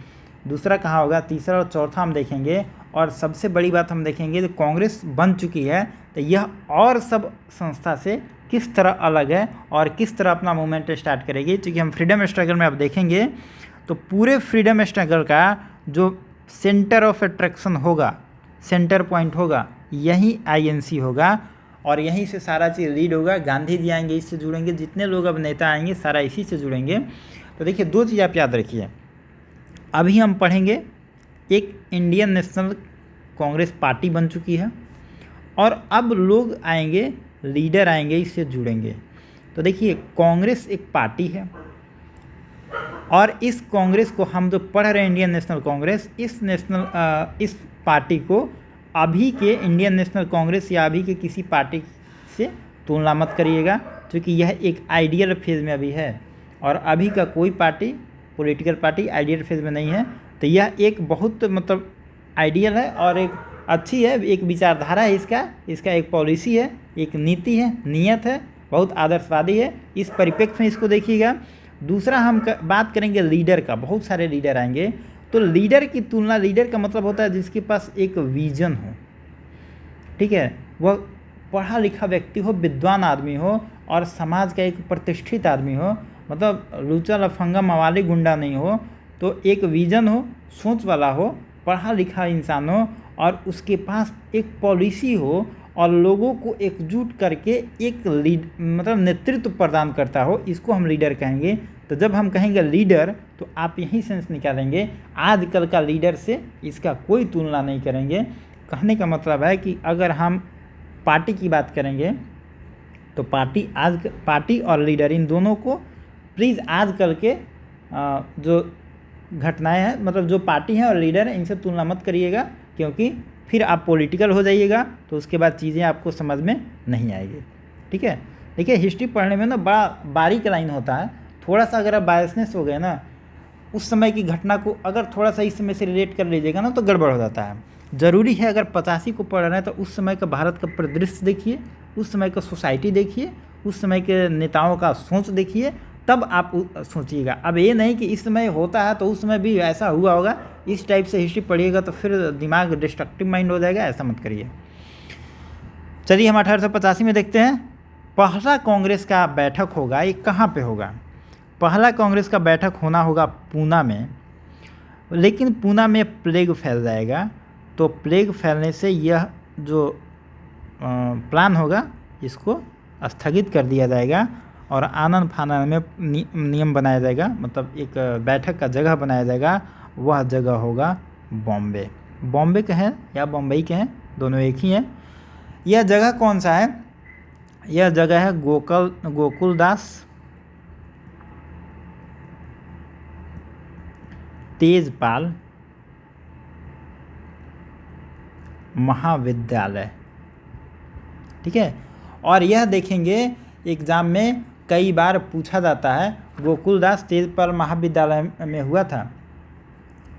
दूसरा कहाँ होगा, तीसरा और चौथा हम देखेंगे। और सबसे बड़ी बात हम देखेंगे जो कांग्रेस बन चुकी है तो यह और सब संस्था से किस तरह अलग है और किस तरह अपना मूवमेंट स्टार्ट करेगी। क्योंकि हम फ्रीडम स्ट्रगल में अब देखेंगे तो पूरे फ्रीडम स्ट्रगल का जो सेंटर ऑफ अट्रैक्शन होगा, सेंटर पॉइंट होगा, यही आईएनसी होगा, और यहीं से सारा चीज़ लीड होगा। गांधी जी आएंगे, इससे जुड़ेंगे, जितने लोग अब नेता आएंगे सारा इसी से जुड़ेंगे। तो देखिए दो चीज़ आप याद रखिए, अभी हम पढ़ेंगे एक इंडियन नेशनल कांग्रेस पार्टी बन चुकी है, और अब लोग आएंगे, लीडर आएंगे, इससे जुड़ेंगे। तो देखिए कांग्रेस एक पार्टी है, और इस कांग्रेस को हम जो पढ़ रहे हैं इंडियन नेशनल कांग्रेस, इस पार्टी को अभी के इंडियन नेशनल कांग्रेस या अभी के किसी पार्टी से तुलना मत करिएगा, क्योंकि यह एक आइडियल फेज़ में अभी है और अभी का कोई party, political party ideal phase में नहीं है। तो यह एक बहुत मतलब आइडियल है और एक अच्छी है, एक विचारधारा है इसका एक पॉलिसी है, एक नीति है, नियत है, बहुत आदर्शवादी है। इस परिप्रेक्ष्य में इसको देखिएगा। दूसरा हम बात करेंगे लीडर का। बहुत सारे लीडर आएंगे, तो लीडर की तुलना, लीडर का मतलब होता है जिसके पास एक विजन हो, ठीक है, वह पढ़ा लिखा व्यक्ति हो, विद्वान आदमी हो और समाज का एक प्रतिष्ठित आदमी हो, मतलब लूचा लफंगा मवाली गुंडा नहीं हो, तो एक विजन हो, सोच वाला हो, पढ़ा लिखा इंसान हो और उसके पास एक पॉलिसी हो और लोगों को एकजुट करके एक मतलब नेतृत्व प्रदान करता हो, इसको हम लीडर कहेंगे। तो जब हम कहेंगे लीडर तो आप यही सेंस निकालेंगे, आजकल का लीडर से इसका कोई तुलना नहीं करेंगे। कहने का मतलब है कि अगर हम पार्टी की बात करेंगे तो पार्टी और लीडर इन दोनों को प्लीज़ आजकल के जो घटनाएं हैं, मतलब जो पार्टी है और लीडर है, इनसे तुलना मत करिएगा, क्योंकि फिर आप पॉलिटिकल हो जाइएगा तो उसके बाद चीज़ें आपको समझ में नहीं आएगी, ठीक है। देखिए हिस्ट्री पढ़ने में ना बड़ा बारीक लाइन होता है, थोड़ा सा अगर आप बायसनेस हो गए ना, उस समय की घटना को अगर थोड़ा सा इस समय से रिलेट कर लीजिएगा ना तो गड़बड़ हो जाता है। ज़रूरी है अगर 85 को पढ़ रहे हैं तो उस समय का भारत का परिदृश्य देखिए, उस समय का सोसाइटी देखिए, उस समय के नेताओं का सोच देखिए, तब आप सोचिएगा। अब ये नहीं कि इस समय होता है तो उस समय भी ऐसा हुआ होगा, इस टाइप से हिस्ट्री पढ़िएगा तो फिर दिमाग डिस्ट्रक्टिव माइंड हो जाएगा, ऐसा मत करिए। चलिए हम 1885 में देखते हैं। पहला कांग्रेस का बैठक होगा, ये कहाँ पे होगा? पहला कांग्रेस का बैठक होना होगा पूना में, लेकिन पूना में प्लेग फैल जाएगा, तो प्लेग फैलने से यह जो प्लान होगा इसको स्थगित कर दिया जाएगा और आनन फानन में नियम बनाया जाएगा, मतलब एक बैठक का जगह बनाया जाएगा। वह जगह होगा बॉम्बे। बॉम्बे के हैं या बम्बई के हैं, दोनों एक ही हैं। यह जगह कौन सा है? यह जगह है गोकुलदास तेजपाल महाविद्यालय, ठीक है। और यह देखेंगे एग्ज़ाम में कई बार पूछा जाता है, गोकुलदास तेजपाल महाविद्यालय में हुआ था,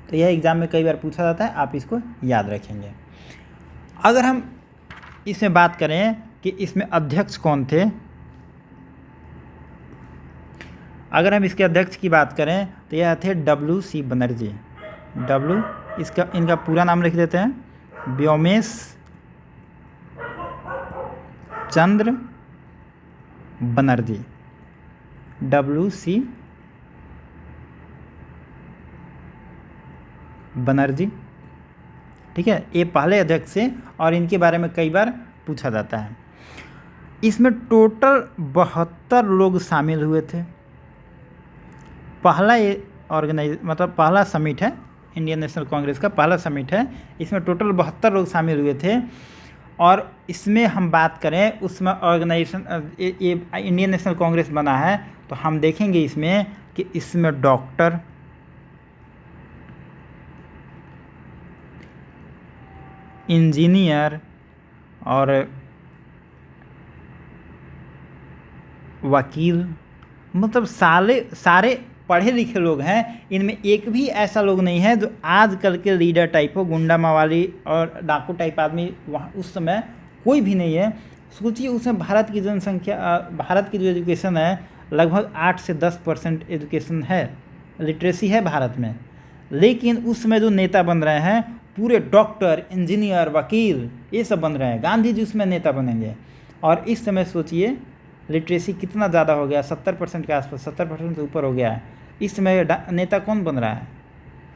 तो यह एग्ज़ाम में कई बार पूछा जाता है, आप इसको याद रखेंगे। अगर हम इसमें बात करें कि इसमें अध्यक्ष कौन थे, अगर हम इसके अध्यक्ष की बात करें तो यह थे WC बनर्जी। इनका पूरा नाम लिख देते हैं, व्योमेश चंद्र बनर्जी, WC बनर्जी, ठीक है। ये पहले अध्यक्ष हैं और इनके बारे में कई बार पूछा जाता है। इसमें टोटल 72 लोग शामिल हुए थे। पहला ये मतलब पहला समिट है, इंडियन नेशनल कांग्रेस का पहला समिट है। इसमें टोटल 72 लोग शामिल हुए थे और इसमें हम बात करें उसमें ऑर्गेनाइजेशन ये इंडियन नेशनल कांग्रेस बना है, तो हम देखेंगे इसमें कि इसमें डॉक्टर, इंजीनियर और वकील, मतलब सारे पढ़े लिखे लोग हैं। इनमें एक भी ऐसा लोग नहीं है जो आजकल के लीडर टाइप हो, गुंडा मवाली और डाकू टाइप आदमी वहाँ उस समय कोई भी नहीं है। सोचिए उसमें भारत की जनसंख्या, भारत की जो एजुकेशन है लगभग 8 से 10% एजुकेशन है, लिटरेसी है भारत में, लेकिन उस समय जो नेता बन रहे हैं पूरे डॉक्टर, इंजीनियर, वकील ये सब बन रहे हैं। गांधी जी उसमें नेता बनेंगे। और इस समय सोचिए लिटरेसी कितना ज़्यादा हो गया, 70% के आसपास, 70% से ऊपर हो गया है। इस समय नेता कौन बन रहा है?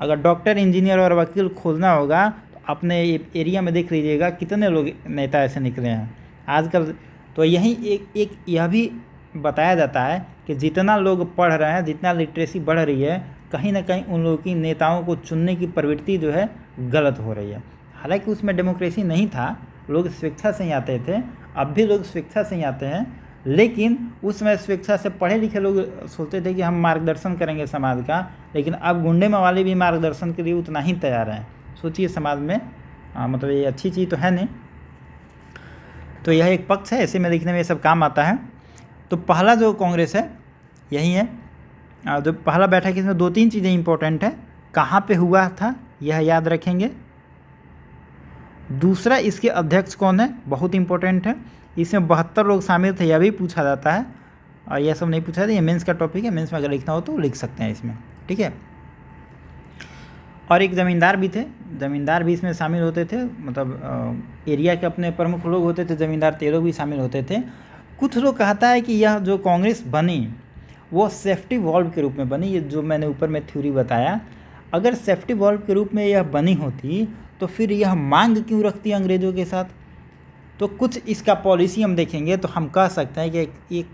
अगर डॉक्टर, इंजीनियर और वकील खोजना होगा तो अपने एरिया में देख लीजिएगा कितने लोग नेता ऐसे निकले हैं आजकल। तो यही एक यह भी बताया जाता है कि जितना लोग पढ़ रहे हैं, जितना लिटरेसी बढ़ रही है, कहीं ना कहीं उन लोगों की नेताओं को चुनने की प्रवृत्ति जो है गलत हो रही है। हालांकि उसमें डेमोक्रेसी नहीं था, लोग स्वेच्छा से ही आते थे, अब भी लोग स्वेच्छा से ही आते हैं, लेकिन उस समय स्वेच्छा से पढ़े लिखे लोग सोचते थे कि हम मार्गदर्शन करेंगे समाज का, लेकिन अब गुंडे मवाली भी मार्गदर्शन के लिए उतना ही तैयार हैं। सोचिए समाज में मतलब ये अच्छी चीज़ तो है नहीं। तो यह एक पक्ष है, ऐसे में लिखने में ये सब काम आता है। तो पहला जो कांग्रेस है यही है। जो पहला बैठक इसमें 2-3 चीज़ें इंपॉर्टेंट है। कहाँ पे हुआ था यह याद रखेंगे। दूसरा, इसके अध्यक्ष कौन है, बहुत इंपॉर्टेंट है। इसमें 72 लोग शामिल थे, यह भी पूछा जाता है। और यह सब नहीं पूछा जाता, ये मेंस का टॉपिक है, मेंस में अगर लिखना हो तो लिख सकते हैं इसमें, ठीक है। और एक ज़मींदार भी थे, ज़मींदार भी इसमें शामिल होते थे, मतलब एरिया के अपने प्रमुख लोग होते थे ज़मींदार, 13 भी शामिल होते थे। कुछ लोग कहता है कि यह जो कांग्रेस बनी वो सेफ्टी वॉल्व के रूप में बनी, ये जो मैंने ऊपर में थ्योरी बताया। अगर सेफ्टी वॉल्व के रूप में यह बनी होती तो फिर यह मांग क्यों रखती अंग्रेज़ों के साथ। तो कुछ इसका पॉलिसी हम देखेंगे तो हम कह सकते हैं कि एक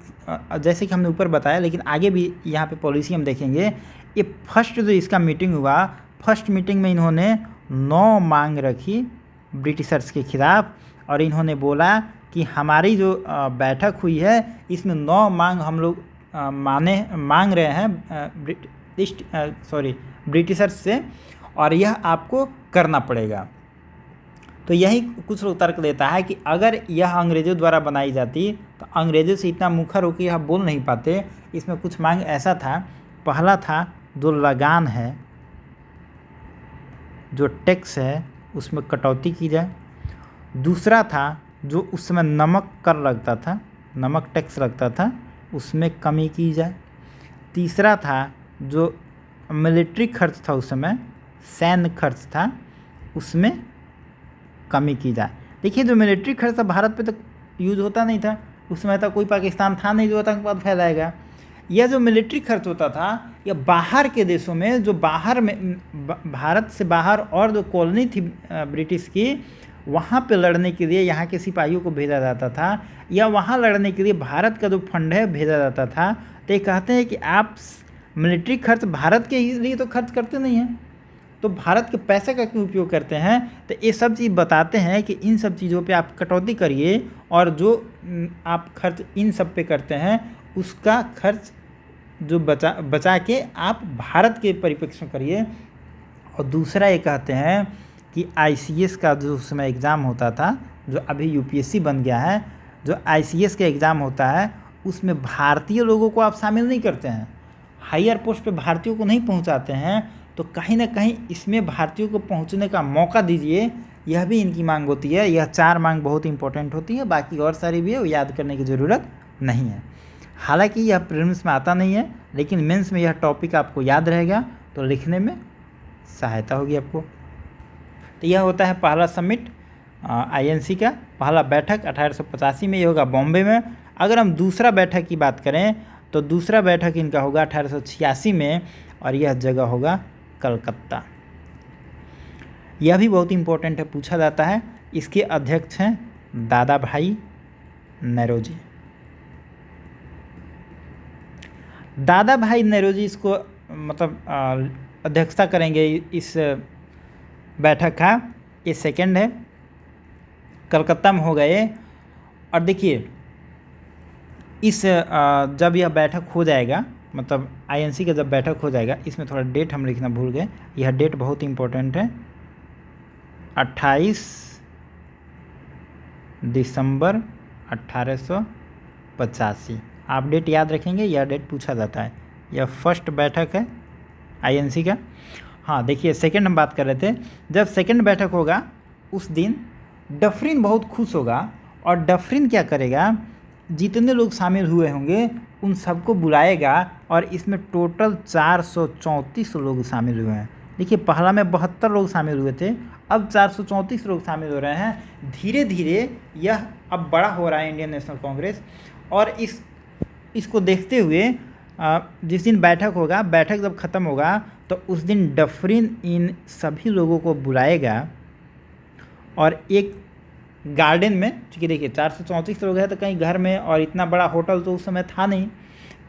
जैसे कि हमने ऊपर बताया, लेकिन आगे भी यहाँ पे पॉलिसी हम देखेंगे। ये फर्स्ट जो इसका मीटिंग हुआ, फर्स्ट मीटिंग में इन्होंने 9 मांग रखी ब्रिटिशर्स के खिलाफ, और इन्होंने बोला कि हमारी जो बैठक हुई है इसमें 9 मांग हम लोग मांग रहे हैं ब्रिटिशर्स से, और यह आपको करना पड़ेगा। तो यही कुछ लोग तर्क देता है कि अगर यह अंग्रेज़ों द्वारा बनाई जाती तो अंग्रेज़ों से इतना मुखर होकर यह बोल नहीं पाते। इसमें कुछ मांग ऐसा था, पहला था जो लगान है, जो टैक्स है उसमें कटौती की जाए। दूसरा था जो उस समय नमक कर लगता था, नमक टैक्स लगता था, उसमें कमी की जाए। तीसरा था जो मिलिट्री खर्च था, उस समय सैन्य खर्च था, उसमें कमी की जाए। देखिए जो मिलिट्री खर्च था भारत पे तो यूज़ होता नहीं था, उस समय तक कोई पाकिस्तान था नहीं जो आतंकवाद फैलाएगा। यह जो मिलिट्री खर्च होता था यह बाहर के देशों में, जो बाहर में भारत से बाहर और जो कॉलोनी थी ब्रिटिश की, वहाँ पे लड़ने के लिए यहाँ के सिपाहियों को भेजा जाता था, या वहाँ लड़ने के लिए भारत का जो फंड है भेजा जाता था। तो ये कहते हैं कि आप मिलिट्री खर्च भारत के लिए तो खर्च करते नहीं हैं, तो भारत के पैसे का क्यों उपयोग करते हैं। तो ये सब चीज़ बताते हैं कि इन सब चीज़ों पे आप कटौती करिए, और जो आप खर्च इन सब पे करते हैं उसका खर्च जो बचा के आप भारत के परिप्रेक्ष्य में करिए। और दूसरा ये कहते हैं कि ICS का जो उस समय एग्ज़ाम होता था, जो अभी UPSC बन गया है, जो ICS का एग्ज़ाम होता है उसमें भारतीय लोगों को आप शामिल नहीं करते हैं, हायर पोस्ट पे भारतीयों को नहीं पहुंचाते हैं। तो कहीं ना कहीं इसमें भारतीयों को पहुंचने का मौका दीजिए, यह भी इनकी मांग होती है। यह 4 मांग बहुत इंपॉर्टेंट होती है, बाकी और सारी भी है, वो याद करने की ज़रूरत नहीं है। हालांकि यह प्रीलिम्स में आता नहीं है, लेकिन मेंस में यह टॉपिक आपको याद रहेगा तो लिखने में सहायता होगी आपको। तो यह होता है पहला समिट INC का, पहला बैठक 1885 में, ये होगा बॉम्बे में। अगर हम दूसरा बैठक की बात करें तो दूसरा बैठक इनका होगा 1886 में, और यह जगह होगा कलकत्ता। यह भी बहुत इंपॉर्टेंट है, पूछा जाता है। इसके अध्यक्ष हैं दादा भाई नौरोजी। दादा भाई नौरोजी इसको मतलब अध्यक्षता करेंगे इस बैठक का। ये सेकंड है, कलकत्ता में हो गए। और देखिए इस जब यह बैठक हो जाएगा, मतलब INC का जब बैठक हो जाएगा, इसमें थोड़ा डेट हम लिखना भूल गए, यह डेट बहुत इंपॉर्टेंट है, 28 दिसंबर 1885। आप डेट याद रखेंगे, यह डेट पूछा जाता है। यह फर्स्ट बैठक है INC का। हाँ देखिए सेकंड हम बात कर रहे थे, जब सेकंड बैठक होगा उस दिन डफरिन बहुत खुश होगा, और डफरिन क्या करेगा, जितने लोग शामिल हुए होंगे उन सबको बुलाएगा, और इसमें टोटल 434 लोग शामिल हुए हैं। देखिए पहला में 72 लोग शामिल हुए थे, अब 434 लोग शामिल हो रहे हैं। धीरे धीरे यह अब बड़ा हो रहा है इंडियन नेशनल कांग्रेस। और इसको देखते हुए जिस दिन बैठक होगा, बैठक जब ख़त्म होगा तो उस दिन डफरिन इन सभी लोगों को बुलाएगा, और एक गार्डन में, क्योंकि देखिए 434 लोग हैं तो कहीं घर में, और इतना बड़ा होटल तो उस समय था नहीं,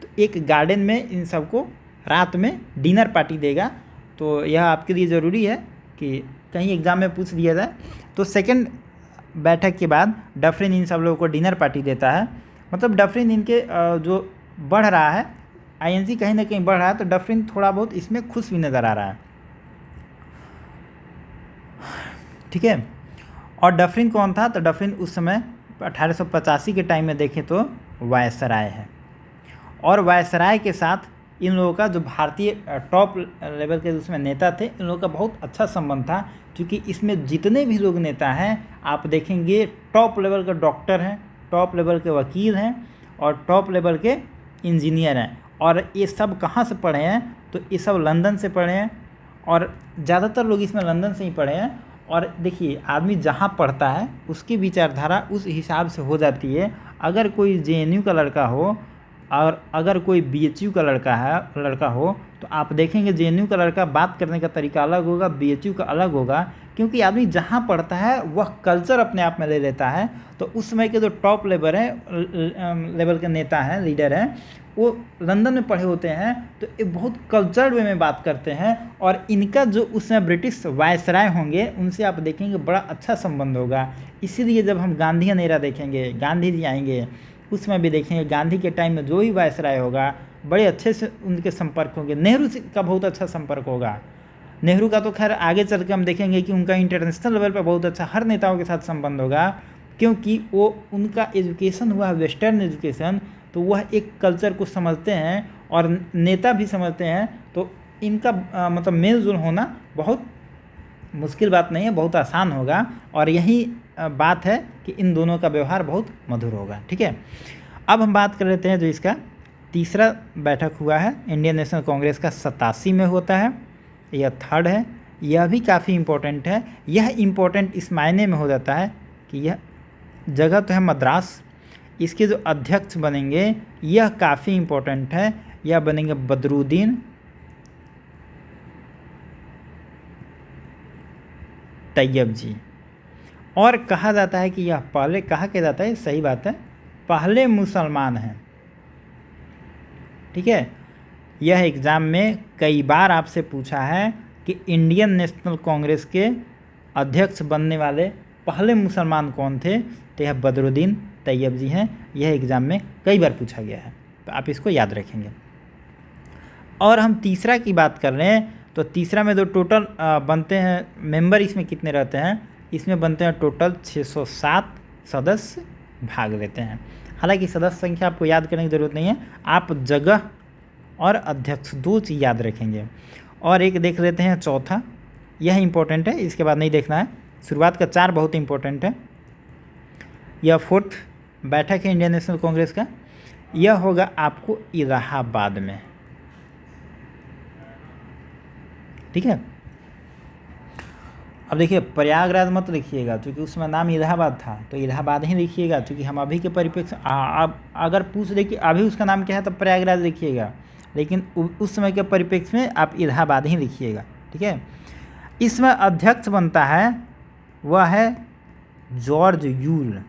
तो एक गार्डन में इन सबको रात में डिनर पार्टी देगा। तो यह आपके लिए ज़रूरी है कि कहीं एग्ज़ाम में पूछ दिया जाए। तो सेकंड बैठक के बाद डफरिन इन सब लोगों को डिनर पार्टी देता है। मतलब डफरिन इनके जो बढ़ रहा है, INC कहीं ना कहीं बढ़ रहा है, तो डफरिन थोड़ा बहुत इसमें खुश भी नज़र आ रहा है, ठीक है। और डफरिन कौन था? तो डफरिन उस समय 1885 के टाइम में देखें तो वायसराय है। और वायसराय के साथ इन लोगों का जो भारतीय टॉप लेवल के उसमें नेता थे, इन लोगों का बहुत अच्छा संबंध था, क्योंकि इसमें जितने भी लोग नेता हैं आप देखेंगे टॉप लेवल के डॉक्टर हैं, टॉप लेवल के वकील हैं और टॉप लेवल के इंजीनियर हैं। और ये सब कहाँ से पढ़े हैं? तो ये सब लंदन से पढ़े हैं, और ज़्यादातर लोग इसमें लंदन से ही पढ़े हैं। और देखिए, आदमी जहाँ पढ़ता है उसकी विचारधारा उस हिसाब से हो जाती है। अगर कोई JNU का लड़का हो और अगर कोई BHU का लड़का हो, तो आप देखेंगे JNU का लड़का बात करने का तरीका अलग होगा, BHU का अलग होगा, क्योंकि आदमी जहाँ पढ़ता है वह कल्चर अपने आप में ले लेता है। तो उस समय के जो टॉप लेवल के नेता हैं, लीडर हैं, वो लंदन में पढ़े होते हैं, तो एक बहुत कल्चर्ड वे में बात करते हैं। और इनका जो उस समय ब्रिटिश वायसराय होंगे, उनसे आप देखेंगे बड़ा अच्छा संबंध होगा। इसीलिए जब हम गांधीयन एरा देखेंगे, गांधी जी आएंगे, उसमें भी देखेंगे गांधी के टाइम में जो ही वायसराय होगा बड़े अच्छे से उनके संपर्क होंगे। नेहरू का बहुत अच्छा संपर्क होगा। नेहरू का तो खैर आगे चल के हम देखेंगे कि उनका इंटरनेशनल लेवल पर बहुत अच्छा हर नेताओं के साथ संबंध होगा, क्योंकि वो उनका एजुकेशन हुआ वेस्टर्न एजुकेशन, तो वह एक कल्चर को समझते हैं और नेता भी समझते हैं। तो इनका मतलब मेल जोल होना बहुत मुश्किल बात नहीं है, बहुत आसान होगा। और यही बात है कि इन दोनों का व्यवहार बहुत मधुर होगा। ठीक है, अब हम बात कर लेते हैं जो इसका तीसरा बैठक हुआ है इंडियन नेशनल कांग्रेस का 87 में होता है, यह थर्ड है। यह भी काफ़ी इम्पोर्टेंट है। यह इम्पोर्टेंट इस मायने में हो जाता है कि यह जगह तो है मद्रास, इसके जो अध्यक्ष बनेंगे यह काफ़ी इम्पोर्टेंट है। यह बनेंगे बदरुद्दीन तैयब जी। और कहा जाता है कि यह पहले, कहा क्या जाता है, सही बात है, पहले मुसलमान हैं। ठीक है, यह एग्ज़ाम में कई बार आपसे पूछा है कि इंडियन नेशनल कांग्रेस के अध्यक्ष बनने वाले पहले मुसलमान कौन थे? तो यह बदरुद्दीन तैयब जी हैं। यह एग्ज़ाम में कई बार पूछा गया है, तो आप इसको याद रखेंगे। और हम तीसरा की बात कर रहे हैं, तो तीसरा में जो टोटल बनते हैं मेंबर, इसमें कितने रहते हैं? इसमें बनते हैं टोटल 607 सदस्य भाग लेते हैं। हालांकि सदस्य संख्या आपको याद करने की ज़रूरत नहीं है, आप जगह और अध्यक्ष दो चीज़ याद रखेंगे। और एक देख लेते हैं चौथा, यह इम्पोर्टेंट है, इसके बाद नहीं देखना है। शुरुआत का 4 बहुत इम्पोर्टेंट है। यह 4th बैठक है इंडियन नेशनल कांग्रेस का, यह होगा आपको इलाहाबाद में। ठीक है, अब देखिए प्रयागराज मत लिखिएगा, क्योंकि उसमें नाम इलाहाबाद था, तो इलाहाबाद ही लिखिएगा। क्योंकि हम अभी के परिप्रेक्ष्य अब अगर पूछ दे कि अभी उसका नाम क्या है, तो प्रयागराज लिखिएगा, लेकिन उस समय के परिप्रेक्ष्य में आप इलाहाबाद ही लिखिएगा। ठीक है, इसमें अध्यक्ष बनता है वह है जॉर्ज यूल।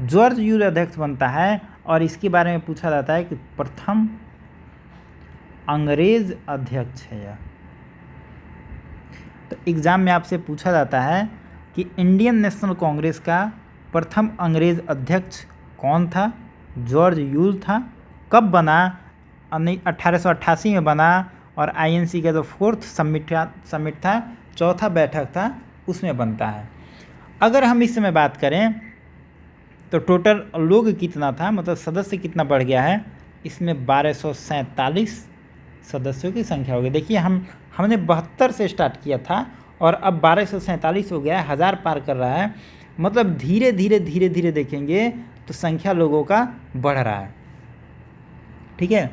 जॉर्ज यूल अध्यक्ष बनता है। और इसके बारे में पूछा जाता है कि प्रथम अंग्रेज अध्यक्ष है यह। तो एग्ज़ाम में आपसे पूछा जाता है कि इंडियन नेशनल कांग्रेस का प्रथम अंग्रेज अध्यक्ष कौन था? जॉर्ज यूल था। कब बना? 1888 में बना। और INC का जो 4th समिट था, चौथा बैठक था, उसमें बनता है। अगर हम इस समय बात करें तो टोटल लोग कितना था, मतलब सदस्य कितना बढ़ गया है? इसमें 1247 सदस्यों की संख्या हो गई। देखिए, हमने 72 से स्टार्ट किया था और अब 1247 हो गया है, 1000 पार कर रहा है। मतलब धीरे धीरे देखेंगे तो संख्या लोगों का बढ़ रहा है। ठीक है,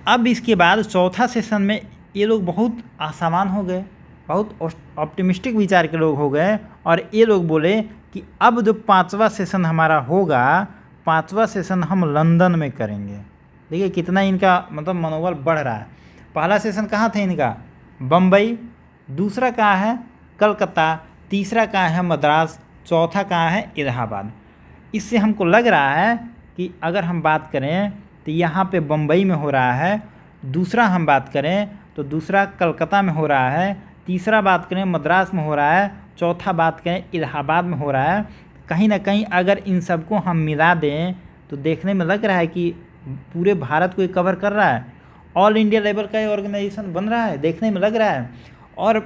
अब इसके बाद चौथा सेशन में ये लोग बहुत आसामान हो गए, बहुत ऑप्टिमिस्टिक विचार के लोग हो गए, और ये लोग बोले कि अब जो 5वां सेशन हमारा होगा, 5वां सेशन हम लंदन में करेंगे। देखिए कितना इनका मतलब मनोबल बढ़ रहा है। पहला सेशन कहाँ था इनका? बम्बई। दूसरा कहाँ है? कलकत्ता। तीसरा कहाँ है? मद्रास। चौथा कहाँ है? इलाहाबाद। इससे हमको लग रहा है कि अगर हम बात करें तो यहाँ पे बम्बई में हो रहा है, दूसरा हम बात करें तो दूसरा कलकत्ता में हो रहा है, तीसरा बात करें मद्रास में हो रहा है, चौथा बात करें इलाहाबाद में हो रहा है। कहीं ना कहीं अगर इन सबको हम मिला दें तो देखने में लग रहा है कि पूरे भारत को ये कवर कर रहा है, ऑल इंडिया लेवल का ये ऑर्गेनाइजेशन बन रहा है, देखने में लग रहा है। और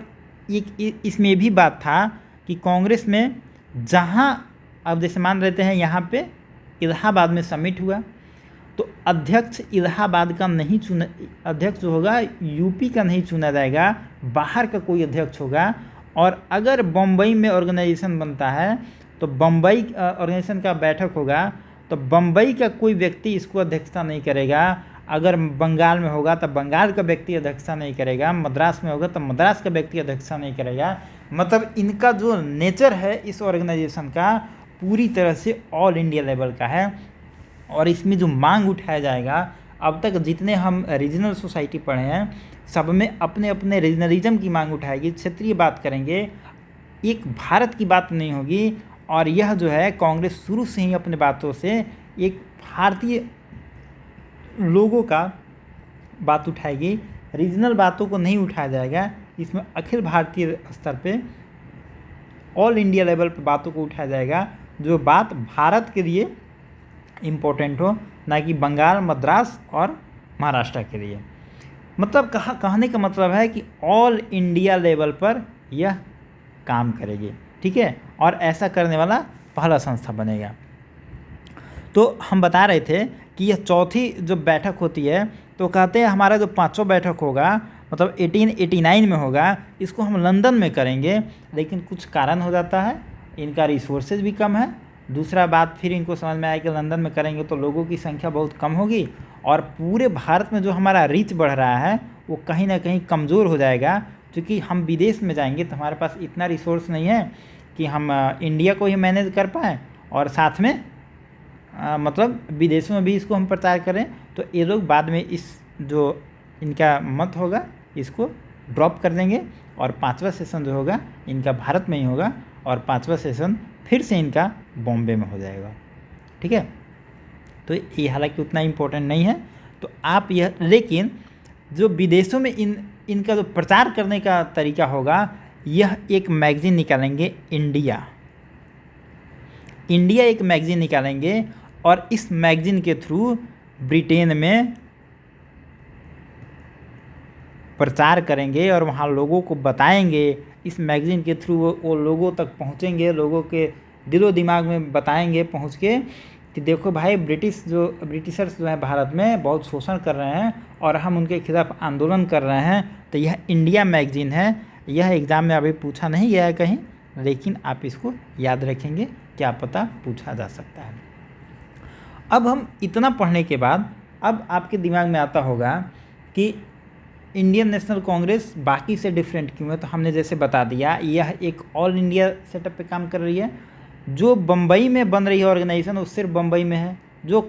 इसमें भी बात था कि कांग्रेस में जहाँ अब जैसे मान लेते हैं यहाँ पे इलाहाबाद में समिट हुआ तो अध्यक्ष इलाहाबाद का नहीं चुना, अध्यक्ष जो होगा यूपी का नहीं चुना जाएगा, बाहर का कोई अध्यक्ष होगा। और अगर बम्बई में ऑर्गेनाइजेशन बनता है तो बम्बई ऑर्गेनाइजेशन का बैठक होगा तो बम्बई का कोई व्यक्ति इसको अध्यक्षता नहीं करेगा। अगर बंगाल में होगा तो बंगाल का व्यक्ति अध्यक्षता नहीं करेगा, मद्रास में होगा तो मद्रास का व्यक्ति अध्यक्षता नहीं करेगा। मतलब इनका जो नेचर है इस ऑर्गेनाइजेशन का पूरी तरह से ऑल इंडिया लेवल का है। और इसमें जो मांग उठाया जाएगा, अब तक जितने हम रीजनल सोसाइटी पढ़े हैं सब में अपने अपने रीजनलिज्म की मांग उठाएगी, क्षेत्रीय बात करेंगे, एक भारत की बात नहीं होगी। और यह जो है कांग्रेस शुरू से ही अपने बातों से एक भारतीय लोगों का बात उठाएगी, रीजनल बातों को नहीं उठाया जाएगा। इसमें अखिल भारतीय स्तर पे ऑल इंडिया लेवल पे बातों को उठाया जाएगा जो बात भारत के लिए इम्पोर्टेंट हो, ना कि बंगाल, मद्रास और महाराष्ट्र के लिए। मतलब कहने का मतलब है कि ऑल इंडिया लेवल पर यह काम करेगी, ठीक है, और ऐसा करने वाला पहला संस्था बनेगा। तो हम बता रहे थे कि यह चौथी जो बैठक होती है तो कहते हैं हमारा जो पांचवा बैठक होगा मतलब 1889 में होगा, इसको हम लंदन में करेंगे। लेकिन कुछ कारण हो जाता है, इनका रिसोर्सेज भी कम है। दूसरा बात फिर इनको समझ में आया कि लंदन में करेंगे तो लोगों की संख्या बहुत कम होगी और पूरे भारत में जो हमारा रीच बढ़ रहा है वो कहीं ना कहीं कमज़ोर हो जाएगा। क्योंकि हम विदेश में जाएंगे तो हमारे पास इतना रिसोर्स नहीं है कि हम इंडिया को ही मैनेज कर पाएँ और साथ में मतलब विदेशों में भी इसको हम प्रचार करें। तो ये लोग बाद में इस जो इनका मत होगा इसको ड्रॉप कर देंगे और पांचवा सेशन जो होगा इनका भारत में ही होगा और पांचवा सेशन फिर से इनका बॉम्बे में हो जाएगा, ठीक है। तो ये हालांकि उतना इम्पोर्टेंट नहीं है। तो आप यह, लेकिन जो विदेशों में इनका जो प्रचार करने का तरीका होगा, यह एक मैगज़ीन निकालेंगे, इंडिया एक मैगज़ीन निकालेंगे और इस मैगज़ीन के थ्रू ब्रिटेन में प्रचार करेंगे और वहाँ लोगों को बताएंगे। इस मैगज़ीन के थ्रू वो लोगों तक पहुँचेंगे, लोगों के दिलो दिमाग में बताएंगे पहुँच के कि देखो भाई ब्रिटिशर्स जो है भारत में बहुत शोषण कर रहे हैं और हम उनके खिलाफ आंदोलन कर रहे हैं। तो यह इंडिया मैगज़ीन है। यह एग्ज़ाम में अभी पूछा नहीं गया है कहीं, लेकिन आप इसको याद रखेंगे, क्या पता पूछा जा सकता है। अब हम इतना पढ़ने के बाद अब आपके दिमाग में आता होगा कि इंडियन नेशनल कांग्रेस बाकी से डिफरेंट क्यों है। तो हमने जैसे बता दिया यह एक ऑल इंडिया सेटअप पे काम कर रही है। जो बम्बई में बन रही है ऑर्गेनाइजेशन वो सिर्फ बम्बई में है, जो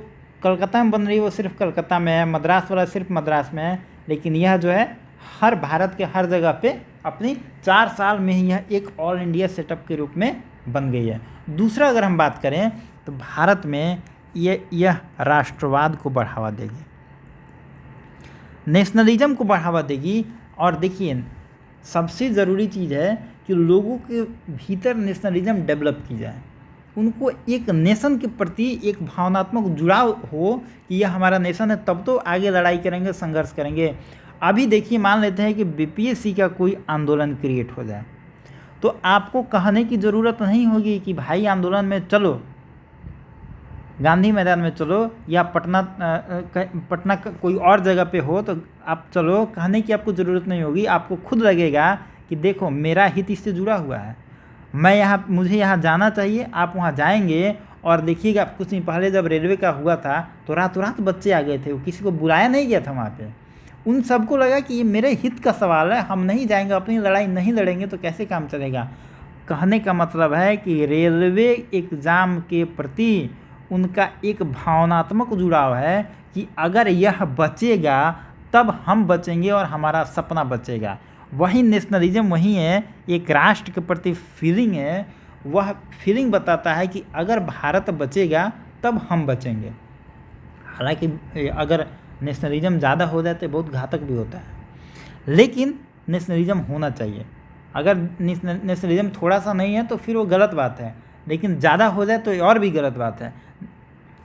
कलकत्ता में बन रही है वो सिर्फ कलकत्ता में है, मद्रास वाला सिर्फ मद्रास में है। लेकिन यह जो है हर भारत के हर जगह पे अपनी 4 साल में ही यह एक ऑल इंडिया सेटअप के रूप में बन गई है। दूसरा अगर हम बात करें तो भारत में यह राष्ट्रवाद को बढ़ावा देगी, नेशनलिज्म को बढ़ावा देगी। और देखिए सबसे ज़रूरी चीज़ है कि लोगों के भीतर नेशनलिज्म डेवलप की जाए, उनको एक नेशन के प्रति एक भावनात्मक जुड़ाव हो कि यह हमारा नेशन है, तब तो आगे लड़ाई करेंगे, संघर्ष करेंगे। अभी देखिए मान लेते हैं कि बीपीएससी का कोई आंदोलन क्रिएट हो जाए तो आपको कहने की ज़रूरत नहीं होगी कि भाई आंदोलन में चलो, गांधी मैदान में चलो या पटना कोई और जगह पे हो तो आप चलो, कहने की आपको ज़रूरत नहीं होगी। आपको खुद लगेगा कि देखो मेरा हित इससे जुड़ा हुआ है, मुझे यहाँ जाना चाहिए। आप वहाँ जाएंगे और देखिएगा कुछ दिन पहले जब रेलवे का हुआ था तो रातों रात बच्चे आ गए थे, वो किसी को बुलाया नहीं गया था वहाँ पे। उन सबको लगा कि ये मेरे हित का सवाल है, हम नहीं जाएंगे, अपनी लड़ाई नहीं लड़ेंगे तो कैसे काम चलेगा। कहने का मतलब है कि रेलवे एग्ज़ाम के प्रति उनका एक भावनात्मक जुड़ाव है कि अगर यह बचेगा तब हम बचेंगे और हमारा सपना बचेगा। वही नेशनलिज्म वही है, एक राष्ट्र के प्रति फीलिंग है। वह फीलिंग बताता है कि अगर भारत बचेगा तब हम बचेंगे। हालांकि अगर नेशनलिज्म ज़्यादा हो जाए तो बहुत घातक भी होता है, लेकिन नेशनलिज्म होना चाहिए। अगर नेशनलिज्म थोड़ा सा नहीं है तो फिर वो गलत बात है, लेकिन ज़्यादा हो जाए तो और भी गलत बात है,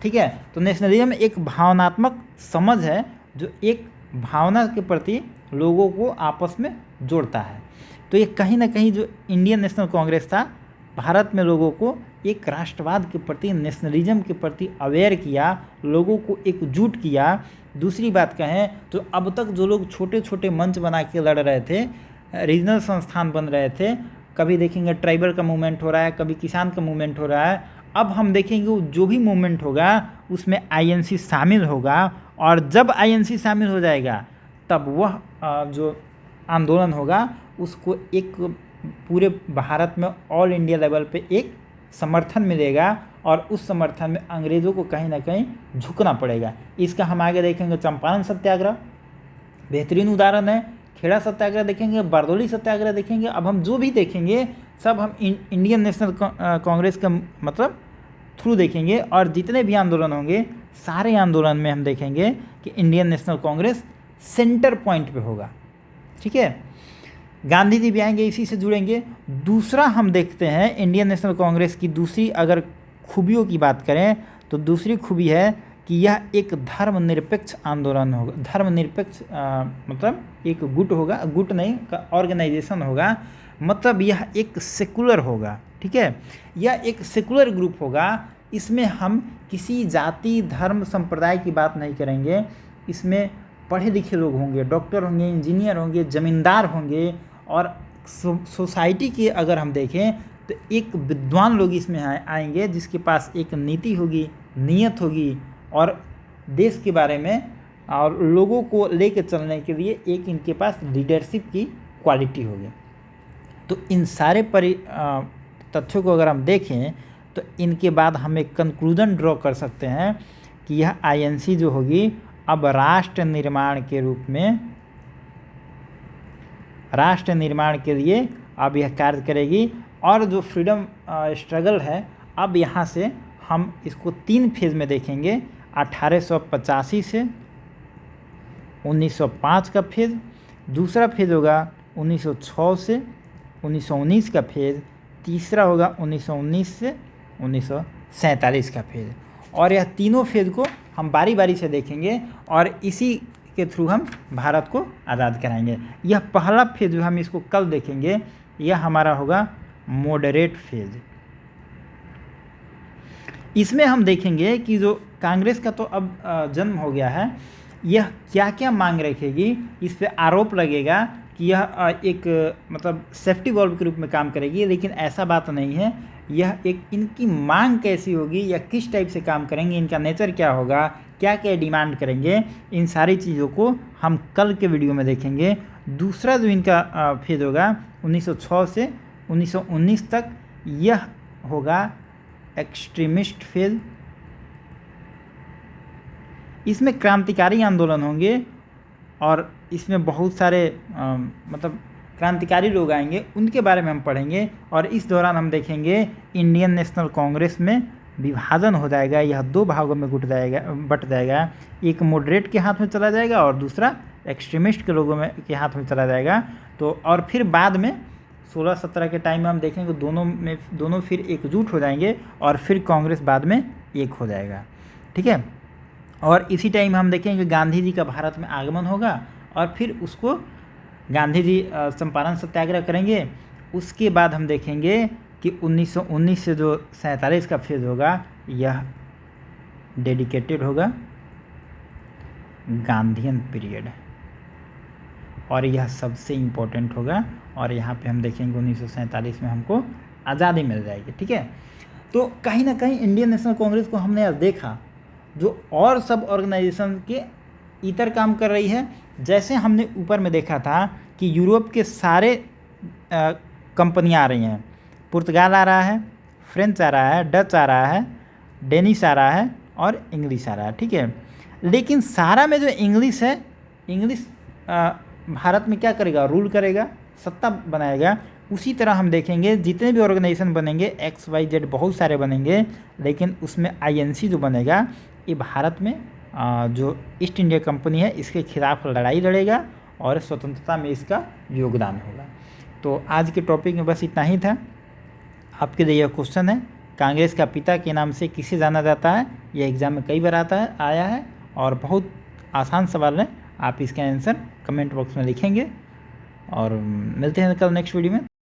ठीक है। तो नेशनलिज्म एक भावनात्मक समझ है जो एक भावना के प्रति लोगों को आपस में जोड़ता है। तो ये कहीं ना कहीं जो इंडियन नेशनल कांग्रेस था, भारत में लोगों को एक राष्ट्रवाद के प्रति, नेशनलिज्म के प्रति अवेयर किया, लोगों को एकजुट किया। दूसरी बात कहें तो अब तक जो लोग छोटे छोटे मंच बना के लड़ रहे थे, रीजनल संस्थान बन रहे थे, कभी देखेंगे ट्राइबल का मूवमेंट हो रहा है, कभी किसान का मूवमेंट हो रहा है, अब हम देखेंगे जो भी मूवमेंट होगा उसमें आईएनसी शामिल होगा, और जब आईएनसी शामिल हो जाएगा तब वह जो आंदोलन होगा उसको एक पूरे भारत में ऑल इंडिया लेवल पे एक समर्थन मिलेगा, और उस समर्थन में अंग्रेज़ों को कहीं ना कहीं झुकना पड़ेगा। इसका हम आगे देखेंगे चंपारण सत्याग्रह बेहतरीन उदाहरण है, खेड़ा सत्याग्रह देखेंगे, बारदौली सत्याग्रह देखेंगे। अब हम जो भी देखेंगे सब हम इंडियन नेशनल कांग्रेस का मतलब थ्रू देखेंगे, और जितने भी आंदोलन होंगे सारे आंदोलन में हम देखेंगे कि Indian national Congress centre point पे होगा। ठीक है, गांधी जी भी आएंगे, इसी से जुड़ेंगे। दूसरा हम देखते हैं इंडियन नेशनल कांग्रेस की दूसरी अगर खूबियों की बात करें तो दूसरी खूबी है कि यह एक धर्मनिरपेक्ष आंदोलन होगा। धर्मनिरपेक्ष मतलब एक गुट होगा, गुट नहीं का ऑर्गेनाइजेशन होगा, मतलब यह एक सेकुलर होगा। ठीक है, यह एक सेकुलर ग्रुप होगा। इसमें हम किसी जाति धर्म संप्रदाय की बात नहीं करेंगे, इसमें पढ़े लिखे लोग होंगे, डॉक्टर होंगे, इंजीनियर होंगे, ज़मींदार होंगे, और सोसाइटी की अगर हम देखें तो एक विद्वान लोग इसमें आएंगे जिसके पास एक नीति होगी, नीयत होगी, और देश के बारे में और लोगों को लेकर चलने के लिए एक इनके पास लीडरशिप की क्वालिटी होगी। तो इन सारे तथ्यों को अगर हम देखें तो इनके बाद हम एक कंक्लूजन ड्रॉ कर सकते हैं कि यह आईएनसी जो होगी अब राष्ट्र निर्माण के रूप में, राष्ट्र निर्माण के लिए अब यह कार्य करेगी। और जो फ्रीडम स्ट्रगल है अब यहाँ से हम इसको 3 फेज़ में देखेंगे। 1885 से 1905 का फेज़, दूसरा फेज़ होगा 1906 से 1919 का फेज़, तीसरा होगा 1919 से 1947 का फेज़। और यह तीनों फेज़ को हम बारी बारी से देखेंगे और इसी के थ्रू हम भारत को आज़ाद कराएंगे। यह पहला फेज़ जो हम इसको कल देखेंगे, यह हमारा होगा मॉडरेट फेज़। इसमें हम देखेंगे कि जो कांग्रेस का तो अब जन्म हो गया है, यह क्या क्या मांग रखेगी, इस पे आरोप लगेगा कि यह एक मतलब सेफ्टी वॉल्व के रूप में काम करेगी, लेकिन ऐसा बात नहीं है। यह एक इनकी मांग कैसी होगी या किस टाइप से काम करेंगे, इनका नेचर क्या होगा, क्या क्या डिमांड करेंगे, इन सारी चीज़ों को हम कल के वीडियो में देखेंगे। दूसरा जो इनका फेज होगा 1906 से 1919 तक, यह होगा एक्सट्रीमिस्ट फेज। इसमें क्रांतिकारी आंदोलन होंगे और इसमें बहुत सारे मतलब क्रांतिकारी लोग आएंगे, उनके बारे में हम पढ़ेंगे। और इस दौरान हम देखेंगे इंडियन नेशनल कांग्रेस में विभाजन हो जाएगा, यह 2 भागों में बट जाएगा। एक मॉडरेट के हाथ में चला जाएगा और दूसरा एक्सट्रीमिस्ट के लोगों में के हाथ में चला जाएगा। तो और फिर बाद में 16-17 के टाइम में हम देखेंगे दोनों फिर एकजुट हो जाएंगे और फिर कांग्रेस बाद में एक हो जाएगा। ठीक है, और इसी टाइम हम देखेंगे गांधी जी का भारत में आगमन होगा और फिर उसको गांधी जी चंपारण सत्याग्रह करेंगे। उसके बाद हम देखेंगे कि 1919 से जो 47 का फेज़ होगा, यह डेडिकेटेड होगा गांधीयन पीरियड, और यह सबसे इम्पोर्टेंट होगा। और यहाँ पे हम देखेंगे 1947 में हमको आज़ादी मिल जाएगी। ठीक है, तो कहीं ना कहीं इंडियन नेशनल कांग्रेस को हमने आज देखा जो और सब ऑर्गेनाइजेशन के इतर काम कर रही है। जैसे हमने ऊपर में देखा था कि यूरोप के सारे कंपनियां आ रही हैं, पुर्तगाल आ रहा है, फ्रेंच आ रहा है, डच आ रहा है, डेनिश आ रहा है और इंग्लिश आ रहा है। ठीक है, लेकिन सारा में जो इंग्लिश है, इंग्लिश भारत में क्या करेगा, रूल करेगा, सत्ता बनाएगा। उसी तरह हम देखेंगे जितने भी ऑर्गेनाइजेशन बनेंगे XYZ बहुत सारे बनेंगे, लेकिन उसमें INC जो बनेगा ये भारत में जो ईस्ट इंडिया कंपनी है इसके खिलाफ लड़ाई लड़ेगा और स्वतंत्रता में इसका योगदान होगा। तो आज के टॉपिक में बस इतना ही था। आपके लिए यह क्वेश्चन है, कांग्रेस का पिता के नाम से किसे जाना जाता है? यह एग्ज़ाम में कई बार आया है और बहुत आसान सवाल है। आप इसका आंसर कमेंट बॉक्स में लिखेंगे। और मिलते हैं कल नेक्स्ट वीडियो में।